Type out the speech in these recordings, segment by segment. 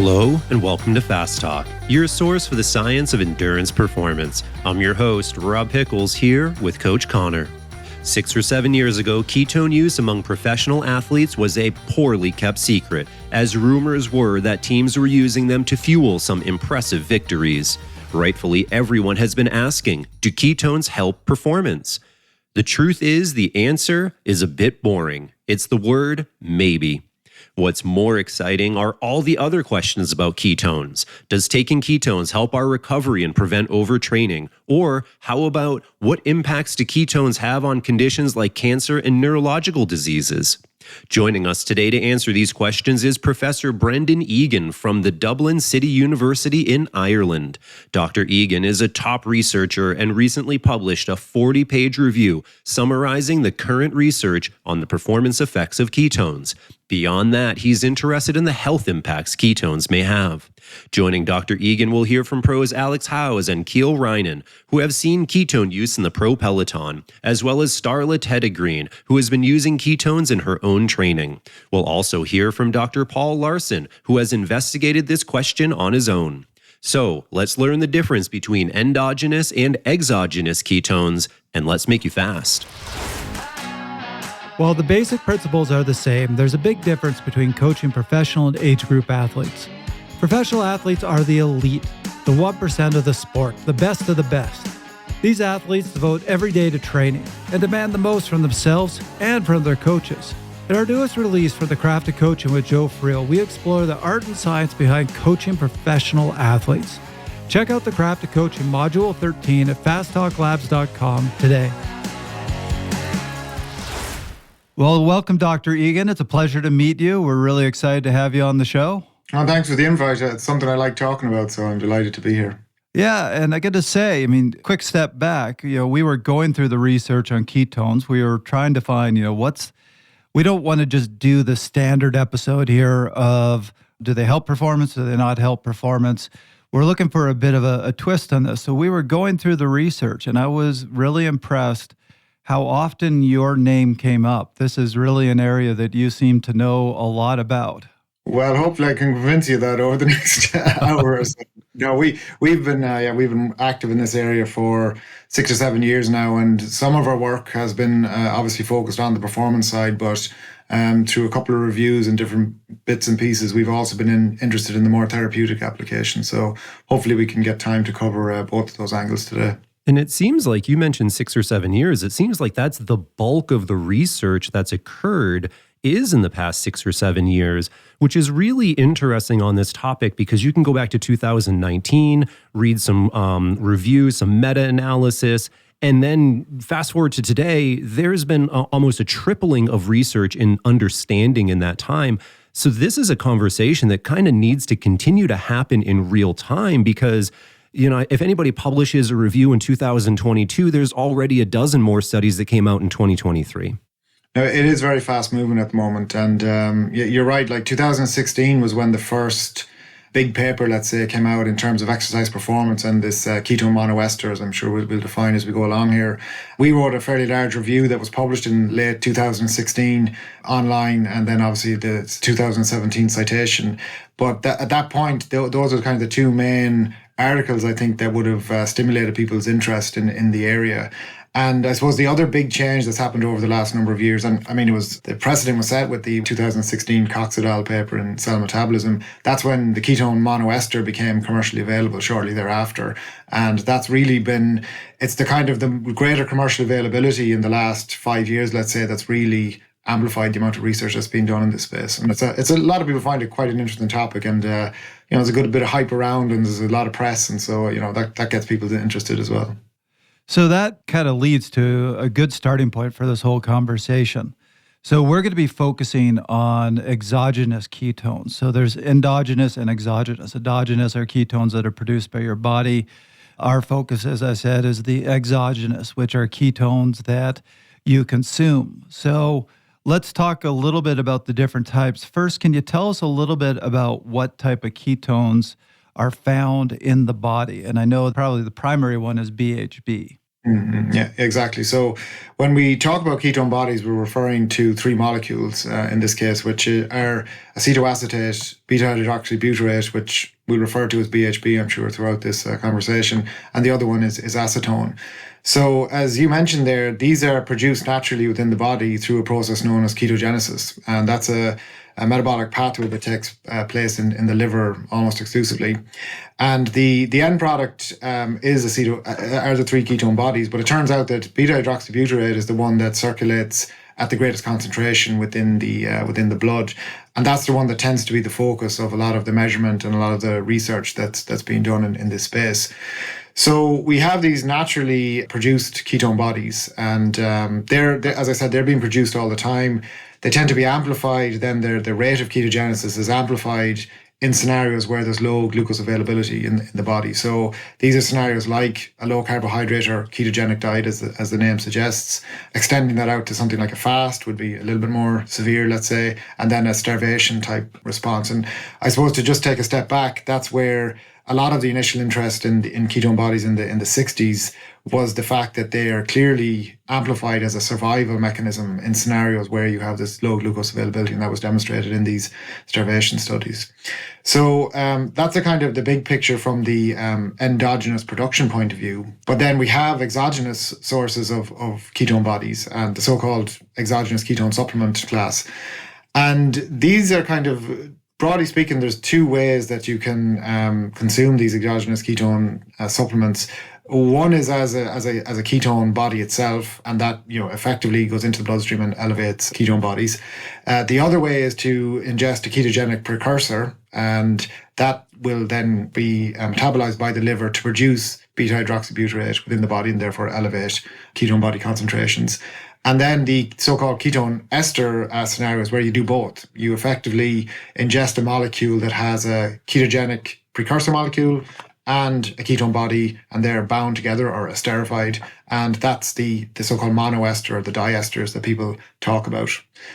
Hello and welcome to Fast Talk, your source for the science of endurance performance. I'm your host, Rob Pickels, here with Coach Connor. 6 or 7 years ago, ketone use among professional athletes was a poorly kept secret, as rumors were that teams were using them to fuel some impressive victories. Rightfully, everyone has been asking, do ketones help performance? The truth is, the answer is a bit boring. It's the word maybe. What's more exciting are all the other questions about ketones. Does taking ketones help our recovery and prevent overtraining? Or how about what impacts do ketones have on conditions like cancer and neurological diseases? Joining us today to answer these questions is Professor Brendan Egan from the Dublin City University in Ireland. Dr. Egan is a top researcher and recently published a 40-page review summarizing the current research on the performance effects of ketones. Beyond that, he's interested in the health impacts ketones may have. Joining Dr. Egan, we'll hear from pros Alex Howes and Kiel Reinen, who have seen ketone use in the pro peloton, as well as Starla Teddegreen, who has been using ketones in her own training. We'll also hear from Dr. Paul Larson, who has investigated this question on his own. So let's learn the difference between endogenous and exogenous ketones, and let's make you fast. While the basic principles are the same, there's a big difference between coaching professional and age group athletes. Professional athletes are the elite, the 1% of the sport, the best of the best. These athletes devote every day to training and demand the most from themselves and from their coaches. In our newest release for the Craft of Coaching with Joe Friel, we explore the art and science behind coaching professional athletes. Check out the Craft of Coaching Module 13 at fasttalklabs.com today. Well, welcome, Dr. Egan. It's a pleasure to meet you. We're really excited to have you on the show. Oh, thanks for the invite. It's something I like talking about, so I'm delighted to be here. Yeah, and I got to say, quick step back, we were going through the research on ketones. We were trying to find, we don't want to just do the standard episode here of do they help performance, do they not help performance? We're looking for a bit of a twist on this. So we were going through the research, and I was really impressed how often your name came up. This is really an area that you seem to know a lot about. Well, hopefully I can convince you that over the next hour or so. No, we've been active in this area for 6 or 7 years now, and some of our work has been obviously focused on the performance side, but through a couple of reviews and different bits and pieces, we've also been interested in the more therapeutic application. So hopefully we can get time to cover both of those angles today. And it seems like you mentioned 6 or 7 years. It seems like that's the bulk of the research that's occurred is in the past 6 or 7 years, which is really interesting on this topic because you can go back to 2019, read some reviews, some meta-analysis, and then fast forward to today, there's been almost a tripling of research and understanding in that time. So this is a conversation that kind of needs to continue to happen in real time because if anybody publishes a review in 2022, there's already a dozen more studies that came out in 2023. Now, it is very fast moving at the moment. And you're right, like 2016 was when the first big paper, let's say, came out in terms of exercise performance and this ketone monoesters, I'm sure we'll define as we go along here. We wrote a fairly large review that was published in late 2016 online, and then obviously the 2017 citation. But at that point, those are kind of the two main articles, I think, that would have stimulated people's interest in the area. And I suppose the other big change that's happened over the last number of years, and it was the precedent was set with the 2016 Cox et al. Paper in Cell Metabolism. That's when the ketone monoester became commercially available shortly thereafter. And that's really been, it's the kind of the greater commercial availability in the last 5 years, let's say, that's really amplified the amount of research that's been done in this space. And it's a lot of people find it quite an interesting topic, and there's a good bit of hype around, and there's a lot of press, and so that gets people interested as well. So that kind of leads to a good starting point for this whole conversation. So we're going to be focusing on exogenous ketones. So there's endogenous and exogenous. Endogenous are ketones that are produced by your body. Our focus, as I said, is the exogenous, which are ketones that you consume. So let's talk a little bit about the different types. First, can you tell us a little bit about what type of ketones are found in the body? And I know probably the primary one is BHB. Yeah, exactly. So when we talk about ketone bodies, we're referring to three molecules in this case, which are acetoacetate, beta hydroxybutyrate, which we'll refer to as BHB, I'm sure, throughout this conversation, and the other one is acetone. So as you mentioned there, these are produced naturally within the body through a process known as ketogenesis, and that's a metabolic pathway that takes place in the liver almost exclusively. And the end product is are the three ketone bodies, but it turns out that beta hydroxybutyrate is the one that circulates at the greatest concentration within the blood, and that's the one that tends to be the focus of a lot of the measurement and a lot of the research that's being done in this space. So we have these naturally produced ketone bodies, and they're, as I said, they're being produced all the time. They tend to be amplified. Then the rate of ketogenesis is amplified in scenarios where there's low glucose availability in the body. So these are scenarios like a low carbohydrate or ketogenic diet, as the name suggests. Extending that out to something like a fast would be a little bit more severe, let's say, and then a starvation type response. And I suppose to just take a step back, that's where a lot of the initial interest in ketone bodies in the 60s was the fact that they are clearly amplified as a survival mechanism in scenarios where you have this low glucose availability, and that was demonstrated in these starvation studies. So that's a kind of the big picture from the endogenous production point of view. But then we have exogenous sources of ketone bodies and the so-called exogenous ketone supplement class. And these are kind of, broadly speaking, there's two ways that you can consume these exogenous ketone supplements. One is as a ketone body itself, and that effectively goes into the bloodstream and elevates ketone bodies. The other way is to ingest a ketogenic precursor, and that will then be metabolized by the liver to produce beta hydroxybutyrate within the body and therefore elevate ketone body concentrations. And then the so-called ketone ester scenarios where you do both. You effectively ingest a molecule that has a ketogenic precursor molecule and a ketone body, and they're bound together or esterified. And that's the so-called monoester or the diesters that people talk about.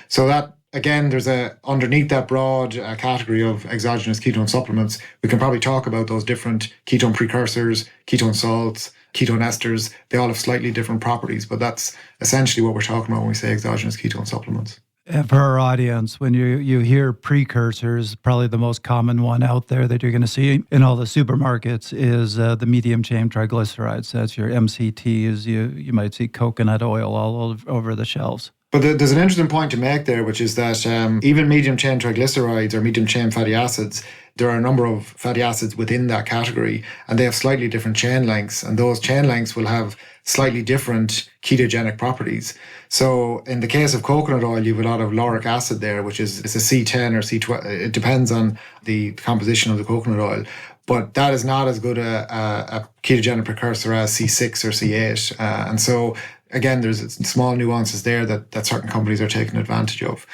So that, again, there's underneath that broad category of exogenous ketone supplements, we can probably talk about those different ketone precursors, ketone salts, ketone esters. They all have slightly different properties, but that's essentially what we're talking about when we say exogenous ketone supplements. And for our audience, when you hear precursors, probably the most common one out there that you're going to see in all the supermarkets is the medium chain triglycerides. That's your MCTs. You might see coconut oil all over the shelves. But there's an interesting point to make there, which is that even medium chain triglycerides or medium chain fatty acids, there are a number of fatty acids within that category, and they have slightly different chain lengths, and those chain lengths will have slightly different ketogenic properties. So in the case of coconut oil, you have a lot of lauric acid there, which is a C10 or C12. It depends on the composition of the coconut oil. But that is not as good a ketogenic precursor as C6 or C8. And so, again, there's small nuances there that certain companies are taking advantage of.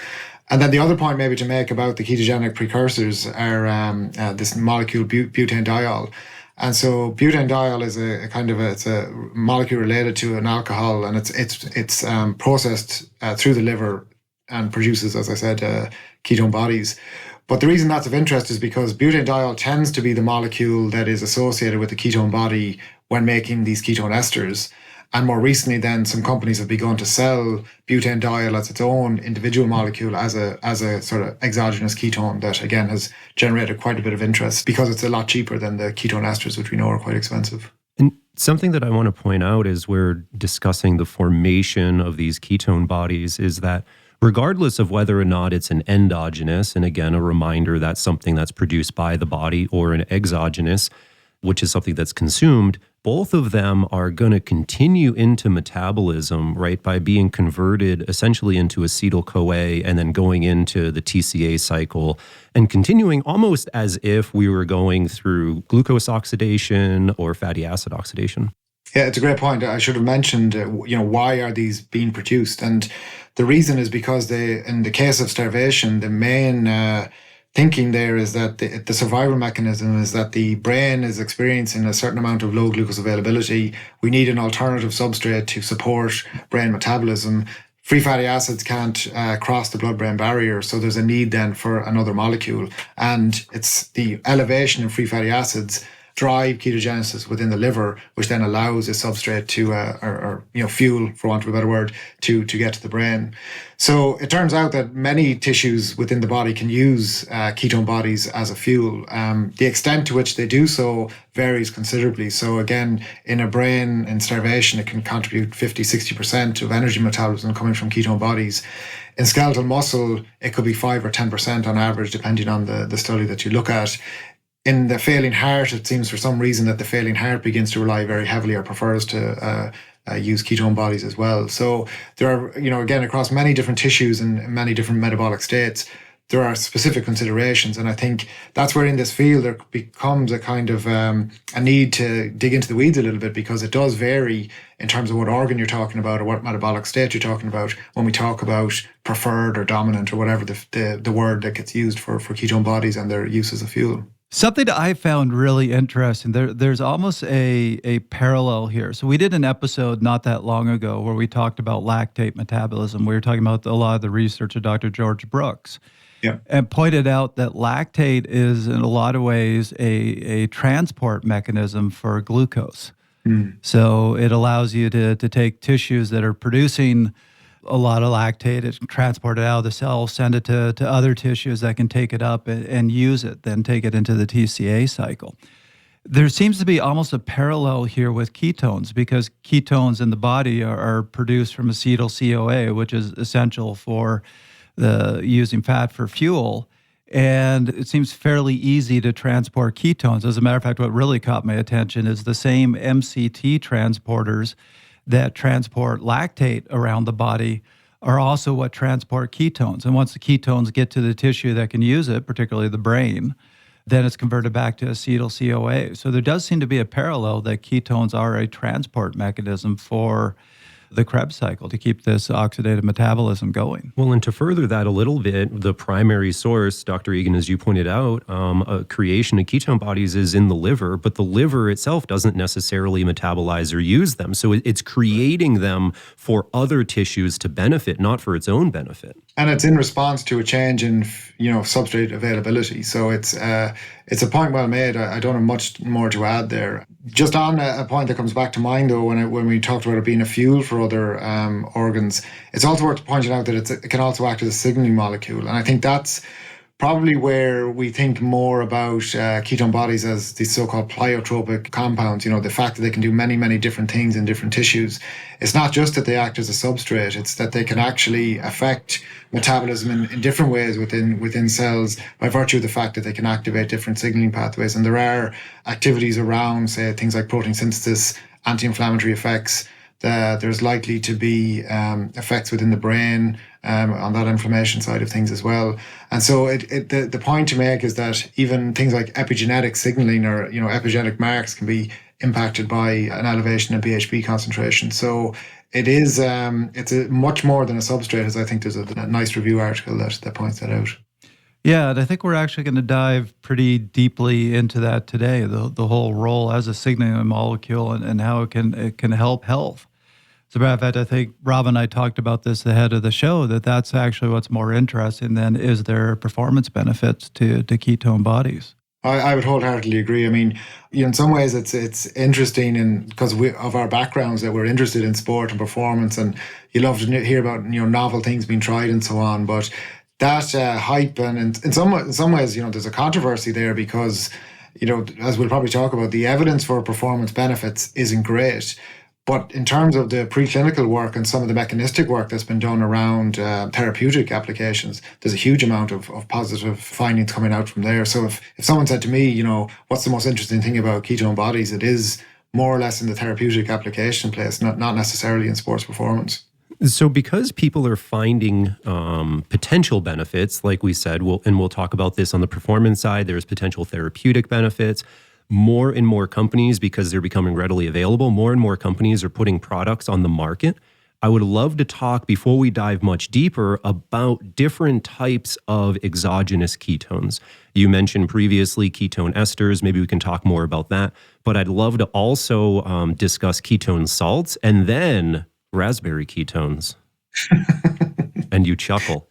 And then the other point maybe to make about the ketogenic precursors are this molecule butanediol. And so butanediol is it's a molecule related to an alcohol, and it's processed through the liver and produces, as I said, ketone bodies. But the reason that's of interest is because butanediol tends to be the molecule that is associated with the ketone body when making these ketone esters. And more recently, then some companies have begun to sell butanediol as its own individual molecule as a sort of exogenous ketone that, again, has generated quite a bit of interest because it's a lot cheaper than the ketone esters, which we know are quite expensive. And something that I want to point out as we're discussing the formation of these ketone bodies is that regardless of whether or not it's an endogenous, and again, a reminder that's something that's produced by the body, or an exogenous, which is something that's consumed, both of them are going to continue into metabolism, right, by being converted essentially into acetyl-CoA and then going into the TCA cycle and continuing almost as if we were going through glucose oxidation or fatty acid oxidation. Yeah, it's a great point. I should have mentioned, why are these being produced? And the reason is because in the case of starvation, the main thinking there is that the survival mechanism is that the brain is experiencing a certain amount of low glucose availability. We need an alternative substrate to support brain metabolism. Free fatty acids can't cross the blood-brain barrier, so there's a need then for another molecule. And it's the elevation in free fatty acids drive ketogenesis within the liver, which then allows a substrate to, or fuel, for want of a better word, to get to the brain. So it turns out that many tissues within the body can use ketone bodies as a fuel. The extent to which they do so varies considerably. So again, in a brain in starvation, it can contribute 50-60% of energy metabolism coming from ketone bodies. In skeletal muscle, it could be 5 or 10% on average, depending on the study that you look at. In the failing heart, it seems for some reason that the failing heart begins to rely very heavily or prefers to use ketone bodies as well. So there are, again, across many different tissues and many different metabolic states, there are specific considerations. And I think that's where in this field there becomes a kind of a need to dig into the weeds a little bit, because it does vary in terms of what organ you're talking about or what metabolic state you're talking about when we talk about preferred or dominant or whatever the word that gets used for ketone bodies and their use as a fuel. Something that I found really interesting, there's almost a parallel here. So we did an episode not that long ago where we talked about lactate metabolism. We were talking about a lot of the research of Dr. George Brooks. Yeah. And pointed out that lactate is in a lot of ways a transport mechanism for glucose. So it allows you to take tissues that are producing a lot of lactate, it transport it out of the cell, send it to other tissues that can take it up and use it, then take it into the TCA cycle. There seems to be almost a parallel here with ketones, because ketones in the body are produced from acetyl-CoA, which is essential for using fat for fuel. And it seems fairly easy to transport ketones. As a matter of fact, what really caught my attention is the same MCT transporters that transport lactate around the body are also what transport ketones. And once the ketones get to the tissue that can use it, particularly the brain, then it's converted back to acetyl-CoA. So there does seem to be a parallel that ketones are a transport mechanism for the Krebs cycle to keep this oxidative metabolism going. Well, and to further that a little bit, the primary source, Dr. Egan, as you pointed out, creation of ketone bodies is in the liver, but the liver itself doesn't necessarily metabolize or use them. So it's creating them for other tissues to benefit, not for its own benefit. And it's in response to a change in, substrate availability. So it's a point well made. I don't have much more to add there. Just on a point that comes back to mind, though, when we talked about it being a fuel for other organs, it's also worth pointing out that it can also act as a signaling molecule. And I think that's probably where we think more about ketone bodies as these so-called pleiotropic compounds, the fact that they can do many, many different things in different tissues. It's not just that they act as a substrate, it's that they can actually affect metabolism in different ways within cells by virtue of the fact that they can activate different signaling pathways. And there are activities around, say, things like protein synthesis, anti-inflammatory effects. There's likely to be effects within the brain on that inflammation side of things as well. And so the point to make is that even things like epigenetic signaling or epigenetic marks can be impacted by an elevation in BHB concentration. So it's much more than a substrate, as I think there's a nice review article that points that out. Yeah, and I think we're actually going to dive pretty deeply into that today, the whole role as a signaling molecule and how it can help health. As a matter of fact, I think Rob and I talked about this ahead of the show, that's actually what's more interesting than is there performance benefits to ketone bodies. I would wholeheartedly agree. I mean, in some ways it's interesting because of our backgrounds that we're interested in sport and performance, and you love to hear about novel things being tried and so on. But that hype and in some ways, there's a controversy there because, as we'll probably talk about, the evidence for performance benefits isn't great. But in terms of the preclinical work and some of the mechanistic work that's been done around therapeutic applications, there's a huge amount of positive findings coming out from there. So if someone said to me, what's the most interesting thing about ketone bodies, it is more or less in the therapeutic application place, not necessarily in sports performance. So because people are finding potential benefits, like we said, we'll talk about this on the performance side, there's potential therapeutic benefits. More and more companies, because they're becoming readily available, more and more companies are putting products on the market. I would love to talk, before we dive much deeper, about different types of exogenous ketones. You mentioned previously ketone esters. Maybe we can talk more about that. But I'd love to also discuss ketone salts and then raspberry ketones. And you chuckle.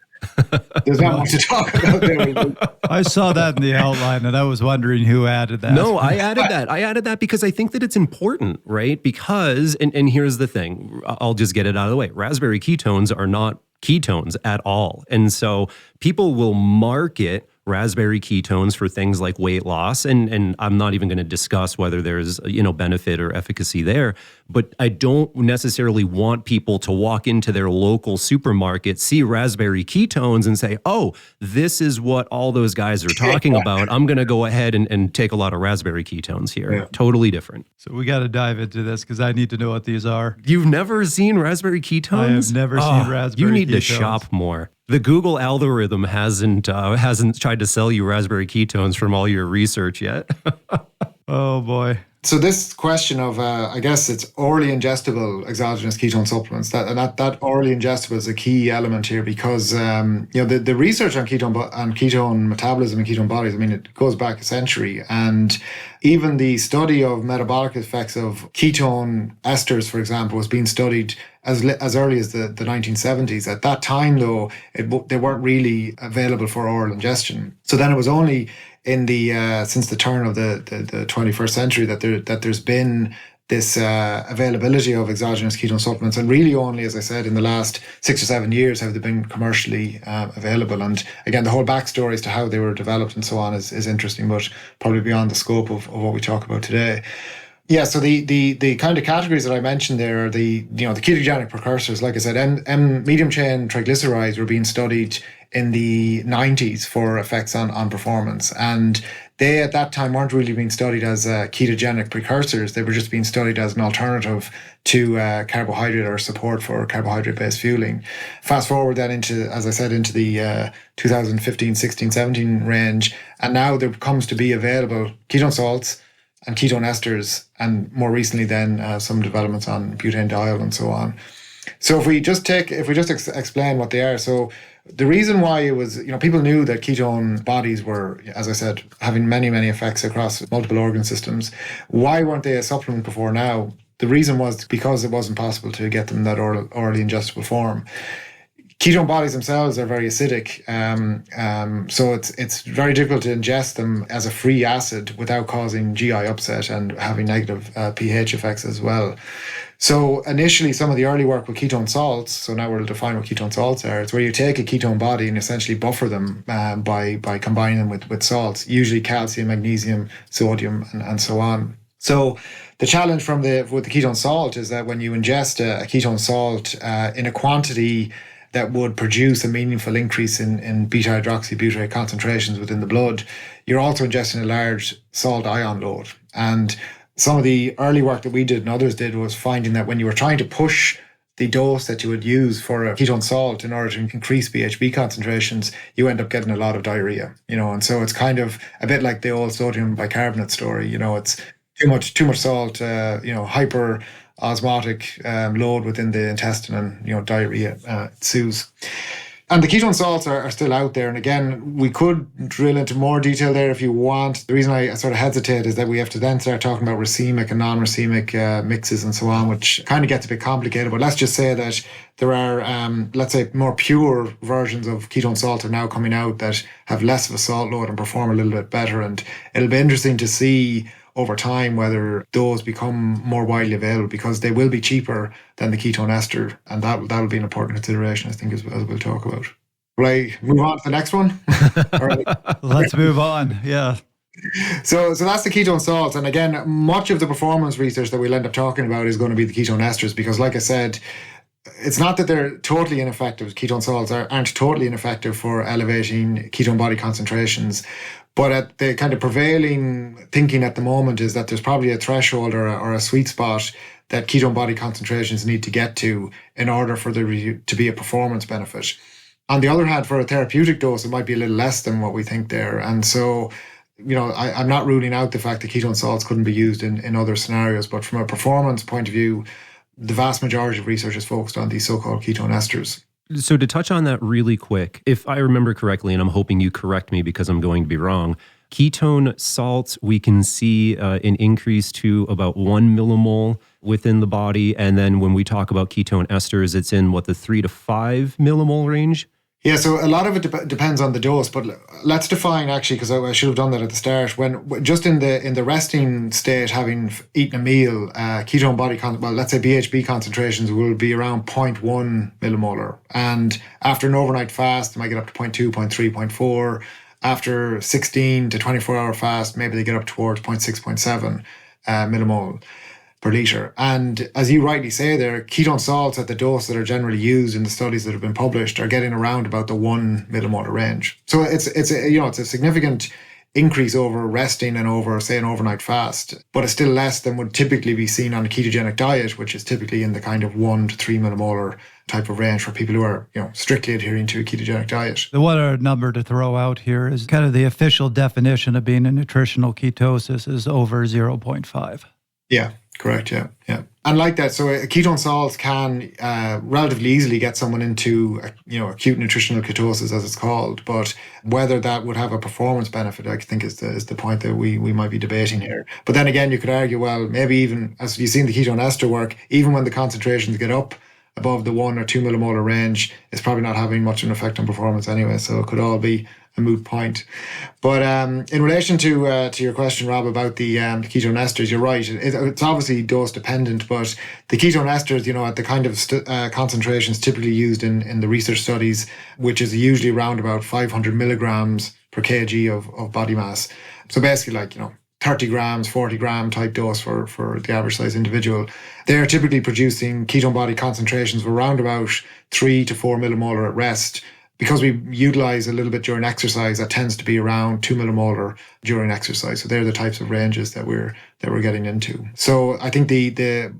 There's not much to talk about there. I saw that in the outline and I was wondering who added that. No, I added that. I added that because I think that it's important, right? Because, and here's the thing, I'll just get it out of the way. Raspberry ketones are not ketones at all. And so people will market raspberry ketones for things like weight loss. And I'm not even going to discuss whether there's, benefit or efficacy there. But I don't necessarily want people to walk into their local supermarket, see raspberry ketones and say, oh, this is what all those guys are talking about. I'm going to go ahead and take a lot of raspberry ketones here. Yeah. Totally different. So we got to dive into this because I need to know what these are. You've never seen raspberry ketones? I have never seen raspberry ketones. You need to shop more. The Google algorithm hasn't tried to sell you raspberry ketones from all your research yet. Oh, boy. So this question of, I guess it's orally ingestible exogenous ketone supplements, that orally ingestible is a key element here because, the research on ketone metabolism and ketone bodies, I mean, it goes back a century. And even the study of metabolic effects of ketone esters, for example, was being studied as early as the 1970s. At that time, though, they weren't really available for oral ingestion. So then it was only in the since the turn of the 21st century that there's been this availability of exogenous ketone supplements, and really only, as I said, in the last 6 or 7 years have they been commercially available. And again, the whole backstory as to how they were developed and so on is interesting, but probably beyond the scope of what we talk about today. Yeah, so the kind of categories that I mentioned there are the ketogenic precursors. Like I said, medium chain triglycerides were being studied in the 90s for effects on performance, and they at that time weren't really being studied as ketogenic precursors. They were just being studied as an alternative to carbohydrate or support for carbohydrate-based fueling. Fast forward then into the 2015, 16, 17 range, and now there comes to be available ketone salts and ketone esters, and more recently then some developments on butanediol and so on. So if we just explain what they are. So the reason why it was, people knew that ketone bodies were, as I said, having many, many effects across multiple organ systems. Why weren't they a supplement before now? The reason was because it wasn't possible to get them in that orally ingestible form. Ketone bodies themselves are very acidic, so it's very difficult to ingest them as a free acid without causing GI upset and having negative pH effects as well. So initially, some of the early work with ketone salts, so now we'll define what ketone salts are, it's where you take a ketone body and essentially buffer them by combining them with salts, usually calcium, magnesium, sodium, and so on. So the challenge with the ketone salt is that when you ingest a ketone salt in a quantity that would produce a meaningful increase in beta-hydroxybutyrate concentrations within the blood, you're also ingesting a large salt ion load. And some of the early work that we did and others did was finding that when you were trying to push the dose that you would use for a ketone salt in order to increase BHB concentrations, you end up getting a lot of diarrhea, and so it's kind of a bit like the old sodium bicarbonate story. It's too much salt, hyper osmotic load within the intestine, and diarrhea ensues. And the ketone salts are still out there. And again, we could drill into more detail there if you want. The reason I sort of hesitate is that we have to then start talking about racemic and non-racemic mixes and so on, which kind of gets a bit complicated. But let's just say that there are, let's say, more pure versions of ketone salt are now coming out that have less of a salt load and perform a little bit better. And it'll be interesting to see over time whether those become more widely available, because they will be cheaper than the ketone ester, and that'll be an important consideration, I think, as we'll talk about. Will I move on to the next one? All right. Let's move on. Yeah. So that's the ketone salts, and again, much of the performance research that we'll end up talking about is going to be the ketone esters, because, like I said, it's not that they're totally ineffective. Ketone salts aren't totally ineffective for elevating ketone body concentrations. But at the kind of prevailing thinking at the moment is that there's probably a threshold or a sweet spot that ketone body concentrations need to get to in order for there to be a performance benefit. On the other hand, for a therapeutic dose, it might be a little less than what we think there. And so, I'm not ruling out the fact that ketone salts couldn't be used in other scenarios. But from a performance point of view, the vast majority of research is focused on these so-called ketone esters. So to touch on that really quick, if I remember correctly, and I'm hoping you correct me because I'm going to be wrong, ketone salts, we can see an increase to about 1 millimole within the body. And then when we talk about ketone esters, it's in the 3 to 5 millimole range? Yeah, so a lot of it depends on the dose, but let's define actually, because I should have done that at the start. When just in the resting state, having eaten a meal, ketone body let's say BHB concentrations will be around 0.1 millimolar, and after an overnight fast, they might get up to 0.2, 0.3, 0.4. After 16 to 24-hour fast, maybe they get up towards 0.6, 0.7 millimole per litre. And as you rightly say there, ketone salts at the dose that are generally used in the studies that have been published are getting around about the 1 millimolar range. So it's a significant increase over resting and over, say, an overnight fast, but it's still less than would typically be seen on a ketogenic diet, which is typically in the kind of 1 to 3 millimolar type of range for people who are, strictly adhering to a ketogenic diet. The one number to throw out here is kind of the official definition of being in nutritional ketosis is over 0.5. Yeah. Correct, yeah. And like that, so ketone salts can relatively easily get someone into, acute nutritional ketosis, as it's called. But whether that would have a performance benefit, I think is the point that we might be debating here. But then again, you could argue, well, maybe even, as you've seen the ketone ester work, even when the concentrations get up above the 1 or 2 millimolar range, it's probably not having much of an effect on performance anyway. So it could all be a moot point. But in relation to your question, Rob, about the ketone esters, you're right. It's obviously dose dependent, but the ketone esters, at the kind of concentrations typically used in the research studies, which is usually around about 500 milligrams per kg of body mass. So basically 30 grams, 40 gram type dose for the average size individual. They're typically producing ketone body concentrations of around about 3 to 4 millimolar at rest. Because we utilize a little bit during exercise, that tends to be around 2 millimolar during exercise. So they're the types of ranges that we're getting into. So I think the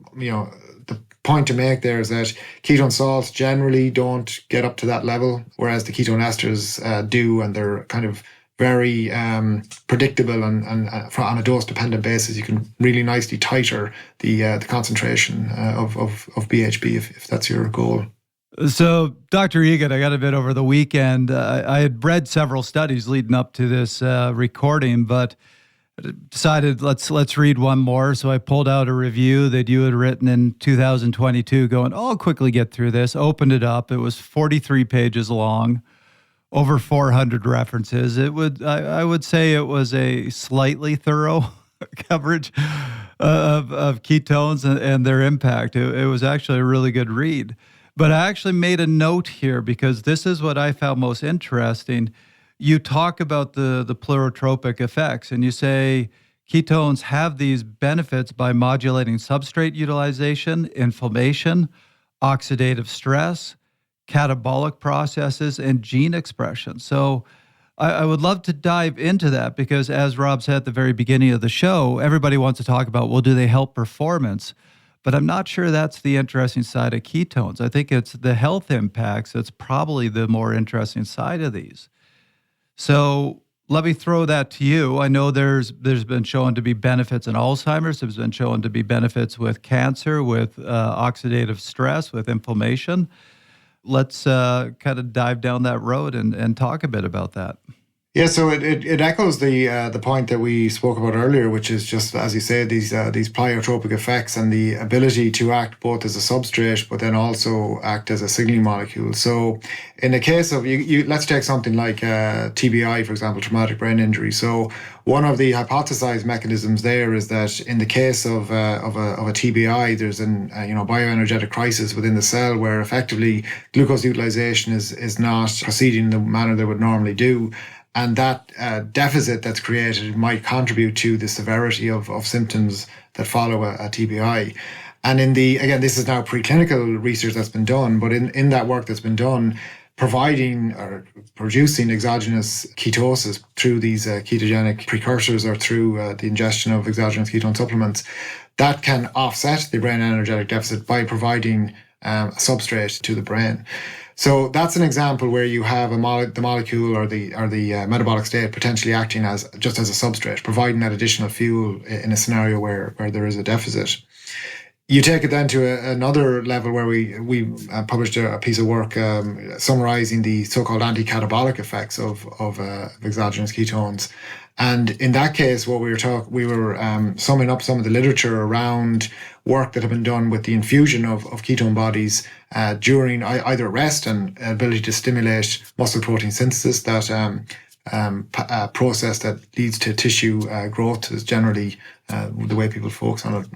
point to make there is that ketone salts generally don't get up to that level, whereas the ketone esters do, and they're kind of very predictable and on a dose dependent basis, you can really nicely tighter the concentration of BHB if that's your goal. So, Dr. Egan, I got a bit over the weekend. I had read several studies leading up to this recording, but decided let's read one more. So I pulled out a review that you had written in 2022 going, I'll quickly get through this. Opened it up. It was 43 pages long, over 400 references. I would say it was a slightly thorough coverage of ketones and their impact. It was actually a really good read. But I actually made a note here because this is what I found most interesting. You talk about the pleiotropic effects, and you say ketones have these benefits by modulating substrate utilization, inflammation, oxidative stress, catabolic processes, and gene expression. So I would love to dive into that because, as Rob said at the very beginning of the show, everybody wants to talk about, well, do they help performance? But I'm not sure that's the interesting side of ketones. I think it's the health impacts that's probably the more interesting side of these. So let me throw that to you. I know there's been shown to be benefits in Alzheimer's. There's been shown to be benefits with cancer, with oxidative stress, with inflammation. Let's kind of dive down that road and talk a bit about that. Yeah, so it echoes the point that we spoke about earlier, which is just, as you say, these pleiotropic effects and the ability to act both as a substrate, but then also act as a signaling molecule. So in the case of, let's take something like TBI, for example, traumatic brain injury. So one of the hypothesized mechanisms there is that in the case of a TBI, there's an bioenergetic crisis within the cell where effectively glucose utilization is not proceeding in the manner they would normally do. And that deficit that's created might contribute to the severity of symptoms that follow a TBI. And again, this is now preclinical research that's been done, but in that work that's been done, providing or producing exogenous ketosis through these ketogenic precursors or through the ingestion of exogenous ketone supplements, that can offset the brain energetic deficit by providing a substrate to the brain. So that's an example where you have the molecule or the metabolic state potentially acting as a substrate, providing that additional fuel in a scenario where there is a deficit. You take it then to another level where we published a piece of work summarizing the so-called anti-catabolic effects of exogenous ketones. And in that case, what we were summing up some of the literature around work that had been done with the infusion of ketone bodies during either rest and ability to stimulate muscle protein synthesis, that process that leads to tissue growth is generally the way people focus on it,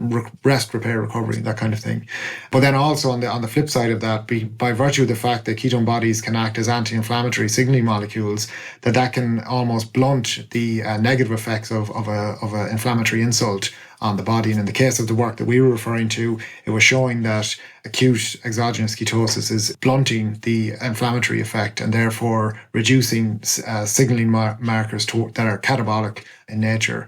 rest, repair, recovery, that kind of thing. But then also on the flip side of that, by virtue of the fact that ketone bodies can act as anti-inflammatory signaling molecules, that can almost blunt the negative effects of a inflammatory insult on the body. And in the case of the work that we were referring to, it was showing that acute exogenous ketosis is blunting the inflammatory effect and therefore reducing signaling markers that are catabolic in nature.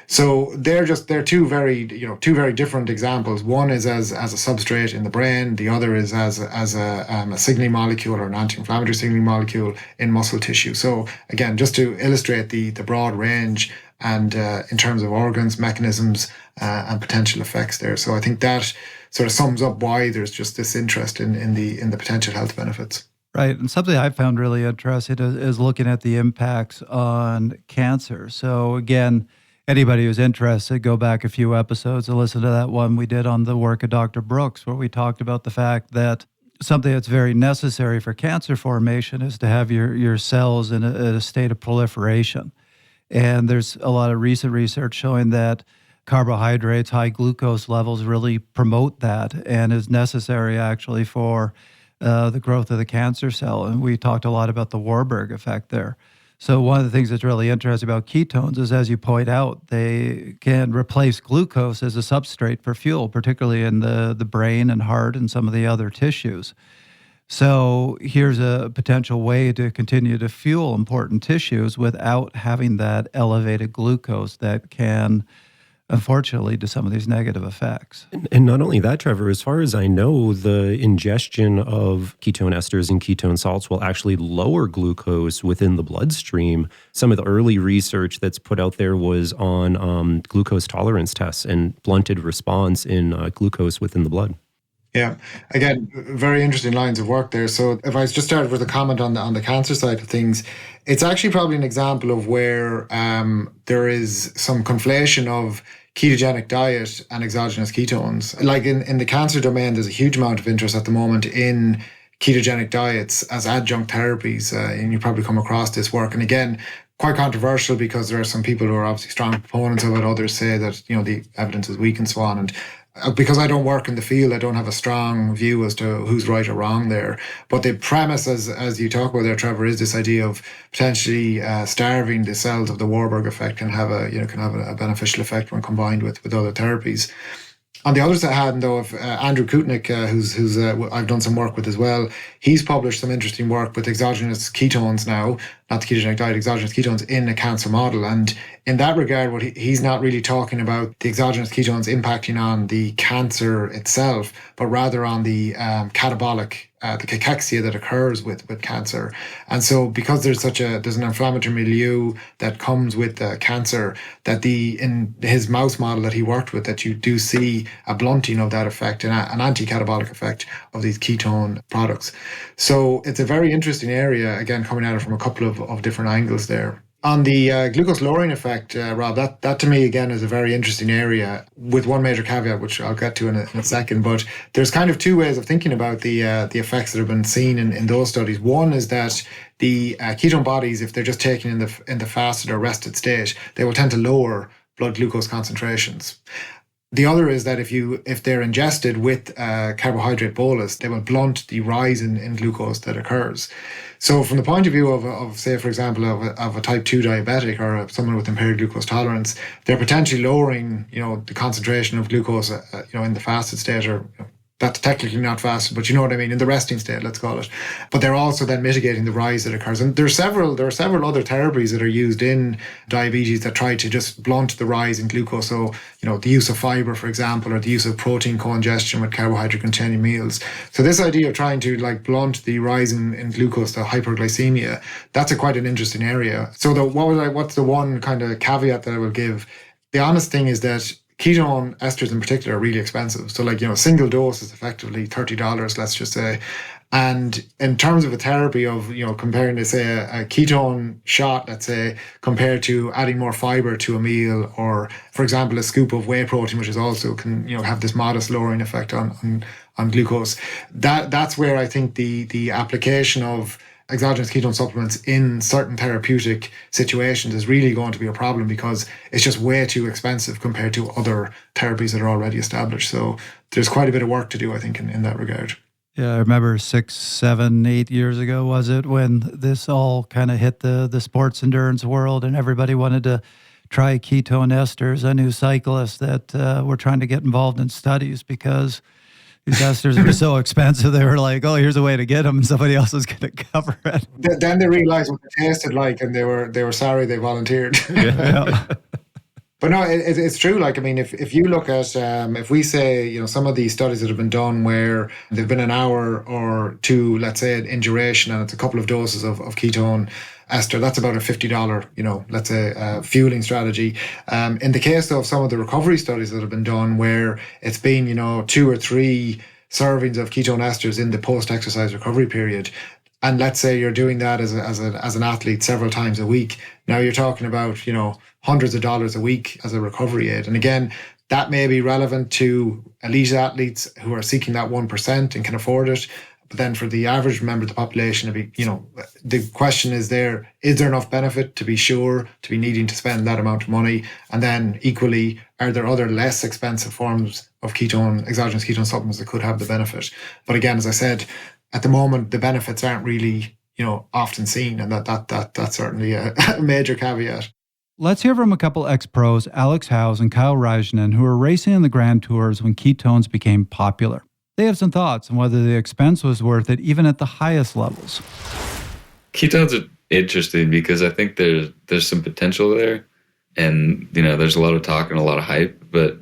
So they're two very different examples. One is as a substrate in the brain. The other is as a signaling molecule or an anti-inflammatory signaling molecule in muscle tissue. So again, just to illustrate the broad range and in terms of organs, mechanisms, and potential effects there. So I think that sort of sums up why there's just this interest in the potential health benefits. Right. And something I found really interesting is looking at the impacts on cancer. So again, anybody who's interested, go back a few episodes and listen to that one we did on the work of Dr. Brooks, where we talked about the fact that something that's very necessary for cancer formation is to have your cells in a state of proliferation. And there's a lot of recent research showing that carbohydrates, high glucose levels really promote that and is necessary actually for the growth of the cancer cell. And we talked a lot about the Warburg effect there. So one of the things that's really interesting about ketones is, as you point out, they can replace glucose as a substrate for fuel, particularly in the brain and heart and some of the other tissues. So here's a potential way to continue to fuel important tissues without having that elevated glucose that can unfortunately lead to some of these negative effects. And not only that, Trevor, as far as I know, the ingestion of ketone esters and ketone salts will actually lower glucose within the bloodstream. Some of the early research that's put out there was on glucose tolerance tests and blunted response in glucose within the blood. Yeah, again, very interesting lines of work there. So if I just started with a comment on the cancer side of things, it's actually probably an example of where there is some conflation of ketogenic diet and exogenous ketones. Like in the cancer domain, there's a huge amount of interest at the moment in ketogenic diets as adjunct therapies, and you probably come across this work. And again, quite controversial because there are some people who are obviously strong proponents of it. Others say that the evidence is weak and so on. And because I don't work in the field, I don't have a strong view as to who's right or wrong there. But the premise, as you talk about there, Trevor, is this idea of potentially starving the cells of the Warburg effect can have a beneficial effect when combined with other therapies. On the other side, though, of Andrew Kutnick, who's I've done some work with as well, he's published some interesting work with exogenous ketones now, not the ketogenic diet, exogenous ketones in a cancer model. And in that regard, he's not really talking about the exogenous ketones impacting on the cancer itself, but rather on the catabolic, the cachexia that occurs with cancer. And so because there's an inflammatory milieu that comes with cancer, that in his mouse model that he worked with, that you do see a blunting of that effect and an anti-catabolic effect of these ketone products. So it's a very interesting area, again, coming at it from a couple of different angles there. On the glucose lowering effect, Rob, that to me, again, is a very interesting area with one major caveat, which I'll get to in a second. But there's kind of two ways of thinking about the effects that have been seen in those studies. One is that the ketone bodies, if they're just taken in the fasted or rested state, they will tend to lower blood glucose concentrations. The other is that if they're ingested with carbohydrate bolus, they will blunt the rise in glucose that occurs. So from the point of view of say, for example, of a type 2 diabetic or someone with impaired glucose tolerance, they're potentially lowering, the concentration of glucose, in the fasted state, or that's technically not fasted, but you know what I mean, in the resting state, let's call it. But they're also then mitigating the rise that occurs. And there are several other therapies that are used in diabetes that try to just blunt the rise in glucose. So, the use of fiber, for example, or the use of protein co-ingestion with carbohydrate-containing meals. So this idea of trying to blunt the rise in glucose, the hyperglycemia, that's quite an interesting area. So what's the one kind of caveat that I will give? The honest thing is that ketone esters in particular are really expensive. So like, a single dose is effectively $30, let's just say. And in terms of a therapy of, comparing to say a ketone shot, let's say, compared to adding more fiber to a meal, or for example, a scoop of whey protein, which is also can, have this modest lowering effect on glucose. That's where I think the application of exogenous ketone supplements in certain therapeutic situations is really going to be a problem, because it's just way too expensive compared to other therapies that are already established. So there's quite a bit of work to do, I think, in that regard. Yeah, I remember 6, 7, 8 years ago, was it, when this all kind of hit the sports endurance world and everybody wanted to try ketone esters. I knew cyclists that were trying to get involved in studies because these esters were so expensive. They were like, oh, here's a way to get them, and somebody else is going to cover it. Then they realized what they tasted like, and they were sorry they volunteered. Yeah. But no, it's true. Like, I mean, if you look at, if we say, some of these studies that have been done where they've been an hour or two, let's say, in duration, and it's a couple of doses of ketone ester, that's about a $50, let's say, fueling strategy. In the case of some of the recovery studies that have been done where it's been, 2 or 3 servings of ketone esters in the post-exercise recovery period, and let's say you're doing that as an athlete several times a week, now you're talking about, hundreds of dollars a week as a recovery aid. And again, that may be relevant to elite athletes who are seeking that 1% and can afford it. But then for the average member of the population, the question is there enough benefit to be sure to be needing to spend that amount of money? And then equally, are there other less expensive forms of exogenous ketone supplements that could have the benefit? But again, as I said, at the moment, the benefits aren't really, often seen. And that's certainly a major caveat. Let's hear from a couple ex-pros, Alex Howes and Kyle Rajanen, who were racing in the Grand Tours when ketones became popular. They have some thoughts on whether the expense was worth it, even at the highest levels. Ketones are interesting because I think there's some potential there. And, there's a lot of talk and a lot of hype. But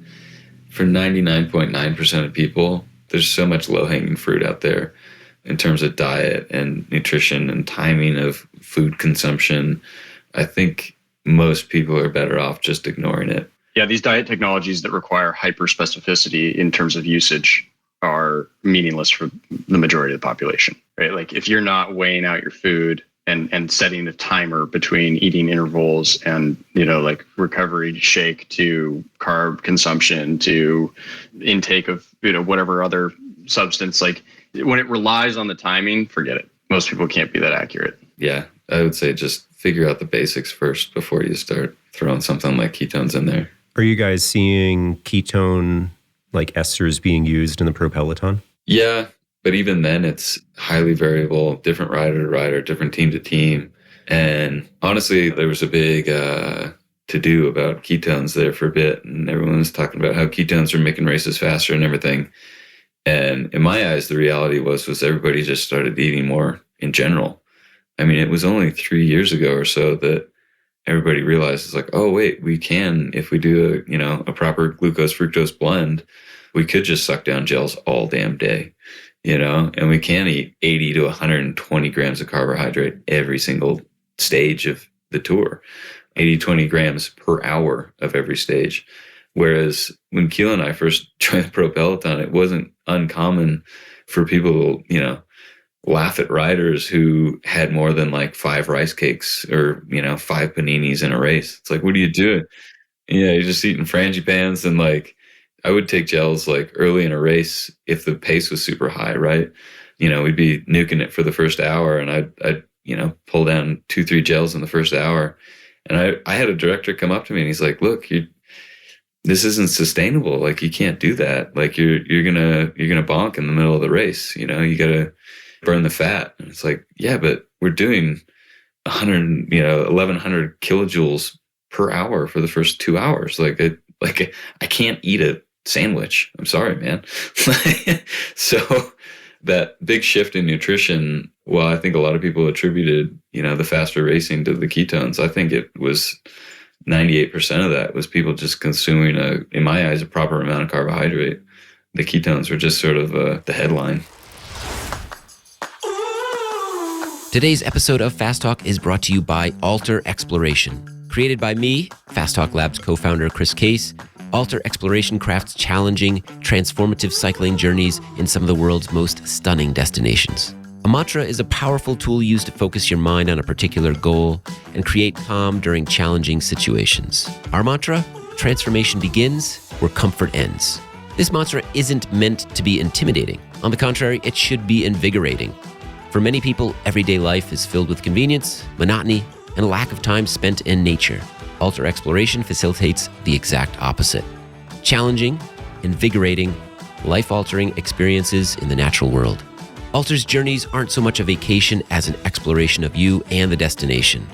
for 99.9% of people, there's so much low-hanging fruit out there in terms of diet and nutrition and timing of food consumption. I think most people are better off just ignoring it. Yeah, these diet technologies that require hyper-specificity in terms of usage are meaningless for the majority of the population, right? Like if you're not weighing out your food and setting a timer between eating intervals and, like recovery shake to carb consumption to intake of, whatever other substance, like when it relies on the timing, forget it. Most people can't be that accurate. Yeah, I would say just figure out the basics first before you start throwing something like ketones in there. Are you guys seeing ketone like esters being used in the pro peloton? Yeah, but even then it's highly variable, different rider to rider, different team to team. And honestly, there was a big to-do about ketones there for a bit, and everyone was talking about how ketones are making races faster and everything. And in my eyes, the reality was everybody just started eating more in general. I mean, it was only 3 years ago or so that everybody realized it's like, oh, wait, we can, if we do a proper glucose fructose blend, we could just suck down gels all damn day, and we can eat 80 to 120 grams of carbohydrate every single stage of the tour, 80, 20 grams per hour of every stage. Whereas when Keelan and I first joined the pro peloton, it wasn't uncommon for people to, laugh at riders who had more than like 5 rice cakes or, 5 paninis in a race. It's like, what are you doing? Yeah, you're just eating frangipans. And like, I would take gels like early in a race if the pace was super high, right? We'd be nuking it for the first hour, and I'd pull down 2-3 gels in the first hour. And I had a director come up to me and he's like, look, this isn't sustainable. Like, you can't do that. Like you're gonna bonk in the middle of the race. You gotta burn the fat. And it's like, yeah, but we're doing 1,100 kilojoules per hour for the first 2 hours. I can't eat a sandwich. I'm sorry, man. So that big shift in nutrition, well, I think a lot of people attributed, the faster racing to the ketones. I think it was 98% of that was people just consuming in my eyes, a proper amount of carbohydrate. The ketones were just sort of the headline. Today's episode of Fast Talk is brought to you by Alter Exploration. Created by me, Fast Talk Labs co-founder Chris Case, Alter Exploration crafts challenging, transformative cycling journeys in some of the world's most stunning destinations. A mantra is a powerful tool used to focus your mind on a particular goal and create calm during challenging situations. Our mantra, transformation begins where comfort ends. This mantra isn't meant to be intimidating. On the contrary, it should be invigorating. For many people, everyday life is filled with convenience, monotony, and a lack of time spent in nature. Alter Exploration facilitates the exact opposite. Challenging, invigorating, life-altering experiences in the natural world. Alter's journeys aren't so much a vacation as an exploration of you and the destination.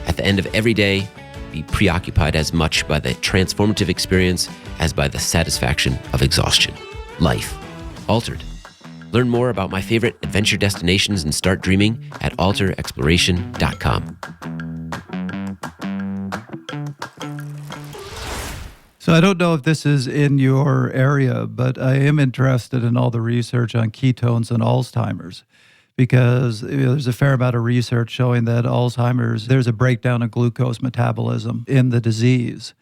At the end of every day, be preoccupied as much by the transformative experience as by the satisfaction of exhaustion. Life altered. Learn more about my favorite adventure destinations and start dreaming at alterexploration.com. So I don't know if this is in your area, but I am interested in all the research on ketones and Alzheimer's, because there's a fair amount of research showing that Alzheimer's, there's a breakdown of glucose metabolism in the disease.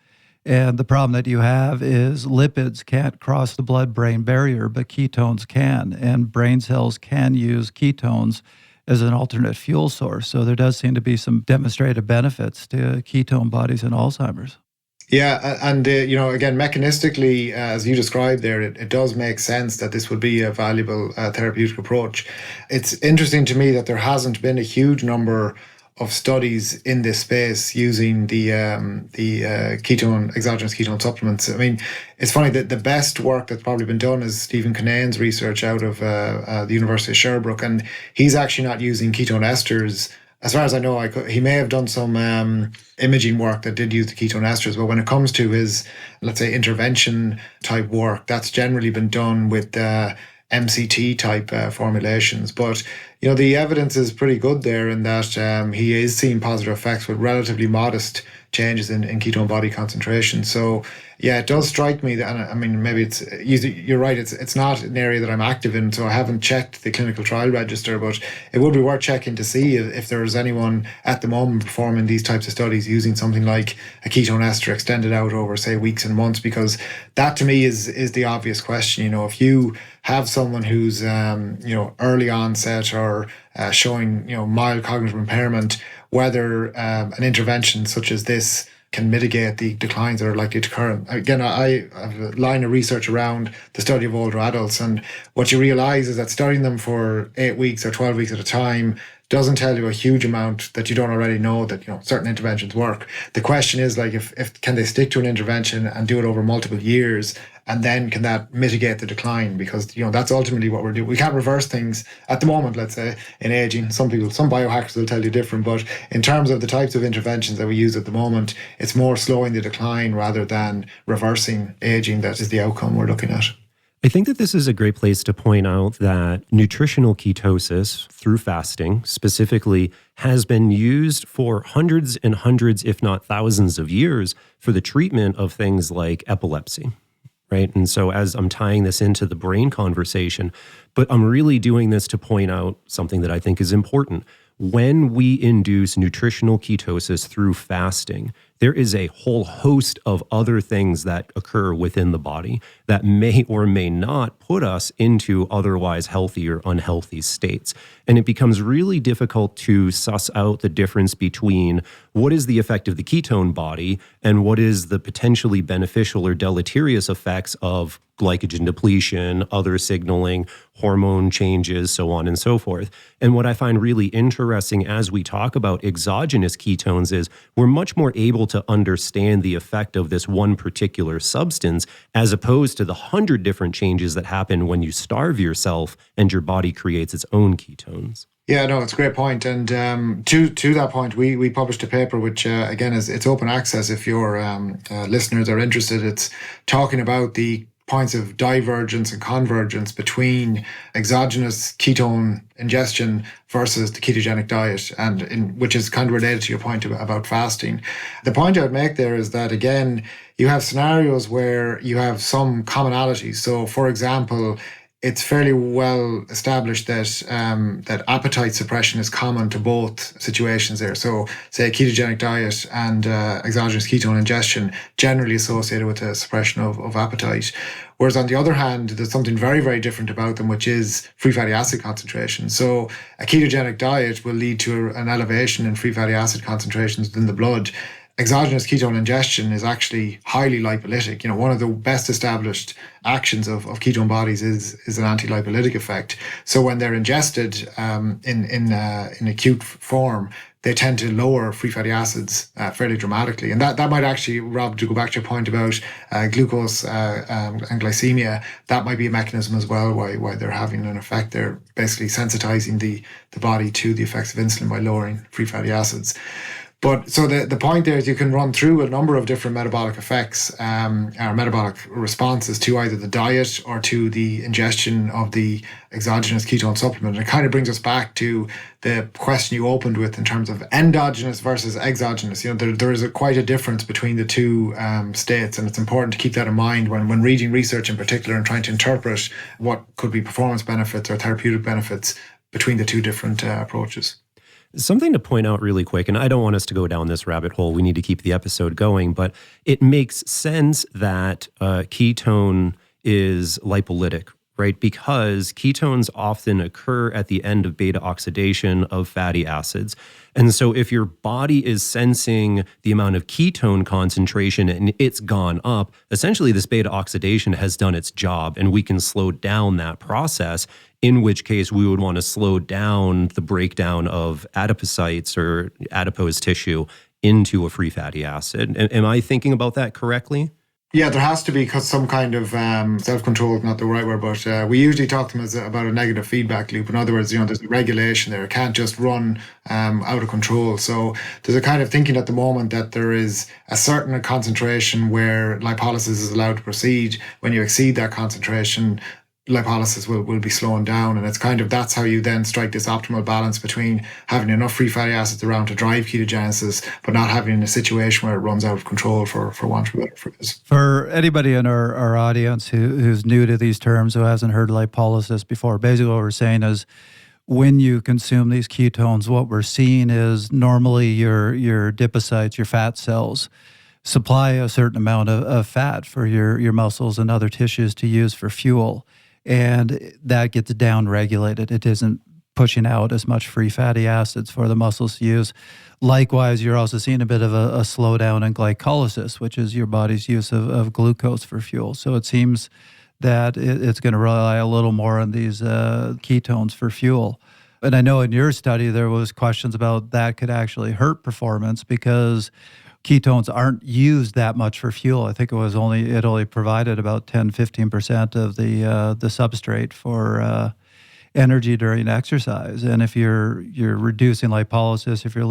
And the problem that you have is lipids can't cross the blood-brain barrier, but ketones can. And brain cells can use ketones as an alternate fuel source. So there does seem to be some demonstrated benefits to ketone bodies in Alzheimer's. Yeah, and again, mechanistically, as you described there, it does make sense that this would be a valuable therapeutic approach. It's interesting to me that there hasn't been a huge number of studies in this space using the exogenous ketone supplements. I mean, it's funny that the best work that's probably been done is Stephen Kinane's research out of the University of Sherbrooke, and he's actually not using ketone esters. As far as I know, he may have done some imaging work that did use the ketone esters, but when it comes to his, let's say, intervention type work, that's generally been done with MCT type formulations. But the evidence is pretty good there in that he is seeing positive effects with relatively modest changes in ketone body concentration. So yeah, it does strike me that, and I mean, maybe you're right, it's not an area that I'm active in, so I haven't checked the clinical trial register, but it would be worth checking to see if there's anyone at the moment performing these types of studies using something like a ketone ester extended out over, say, weeks and months, because that to me is the obvious question. If you have someone who's early onset or showing mild cognitive impairment, whether an intervention such as this can mitigate the declines that are likely to occur. Again, I have a line of research around the study of older adults, and what you realize is that studying them for 8 weeks or 12 weeks at a time doesn't tell you a huge amount that you don't already know, that certain interventions work. The question is, like, if can they stick to an intervention and do it over multiple years, and then can that mitigate the decline? Because that's ultimately what we're doing. We can't reverse things at the moment, let's say, in aging. Some biohackers will tell you different, but in terms of the types of interventions that we use at the moment, it's more slowing the decline rather than reversing aging that is the outcome we're looking at. I think that this is a great place to point out that nutritional ketosis through fasting specifically has been used for hundreds and hundreds, if not thousands of years for the treatment of things like epilepsy, right? And so as I'm tying this into the brain conversation, but I'm really doing this to point out something that I think is important. When we induce nutritional ketosis through fasting, there is a whole host of other things that occur within the body that may or may not put us into otherwise healthy or unhealthy states. And it becomes really difficult to suss out the difference between what is the effect of the ketone body and what is the potentially beneficial or deleterious effects of glycogen depletion, other signaling, hormone changes, so on and so forth. And what I find really interesting as we talk about exogenous ketones is we're much more able to understand the effect of this one particular substance as opposed to the 100 different changes that happen when you starve yourself and your body creates its own ketones. Yeah, no, it's a great point. And to that point, we published a paper which, again, it's open access if your listeners are interested. It's talking about the points of divergence and convergence between exogenous ketone ingestion versus the ketogenic diet, and which is kind of related to your point about fasting. The point I would make there is that, again, you have scenarios where you have some commonalities. So, for example, it's fairly well established that that appetite suppression is common to both situations there. So, say a ketogenic diet and exogenous ketone ingestion generally associated with a suppression of appetite. Whereas on the other hand, there's something very, very different about them, which is free fatty acid concentration. So a ketogenic diet will lead to an elevation in free fatty acid concentrations within the blood. Exogenous ketone ingestion is actually highly lipolytic. One of the best established actions of ketone bodies is an anti-lipolytic effect. So when they're ingested in acute form, they tend to lower free fatty acids fairly dramatically. And that might actually, Rob, to go back to your point about glucose and glycemia, that might be a mechanism as well why they're having an effect. They're basically sensitizing the body to the effects of insulin by lowering free fatty acids. But so the point there is you can run through a number of different metabolic effects or metabolic responses to either the diet or to the ingestion of the exogenous ketone supplement. And it kind of brings us back to the question you opened with in terms of endogenous versus exogenous. There is quite a difference between the two states, and it's important to keep that in mind when reading research in particular and trying to interpret what could be performance benefits or therapeutic benefits between the two different approaches. Something to point out really quick, and I don't want us to go down this rabbit hole. We need to keep the episode going, but it makes sense that ketone is lipolytic, right? Because ketones often occur at the end of beta oxidation of fatty acids. And so if your body is sensing the amount of ketone concentration and it's gone up, essentially this beta oxidation has done its job and we can slow down that process, in which case we would want to slow down the breakdown of adipocytes or adipose tissue into a free fatty acid. Am I thinking about that correctly? Yeah, there has to be some kind of self-control, not the right word, but we usually talk to them about a negative feedback loop. In other words, there's a regulation there. It can't just run out of control. So there's a kind of thinking at the moment that there is a certain concentration where lipolysis is allowed to proceed. When you exceed that concentration, lipolysis will be slowing down, and it's that's how you then strike this optimal balance between having enough free fatty acids around to drive ketogenesis, but not having a situation where it runs out of control for want of a better phrase. For anybody in our audience who's new to these terms, who hasn't heard lipolysis before, basically what we're saying is when you consume these ketones, what we're seeing is normally your adipocytes, your fat cells, supply a certain amount of fat for your muscles and other tissues to use for fuel. And that gets down-regulated. It isn't pushing out as much free fatty acids for the muscles to use. Likewise, you're also seeing a bit of a slowdown in glycolysis, which is your body's use of glucose for fuel. So it seems that it's going to rely a little more on these ketones for fuel. And I know in your study there was questions about that could actually hurt performance because ketones aren't used that much for fuel. I think it only provided about 10-15% of the substrate for energy during exercise. And if you're reducing lipolysis, if you're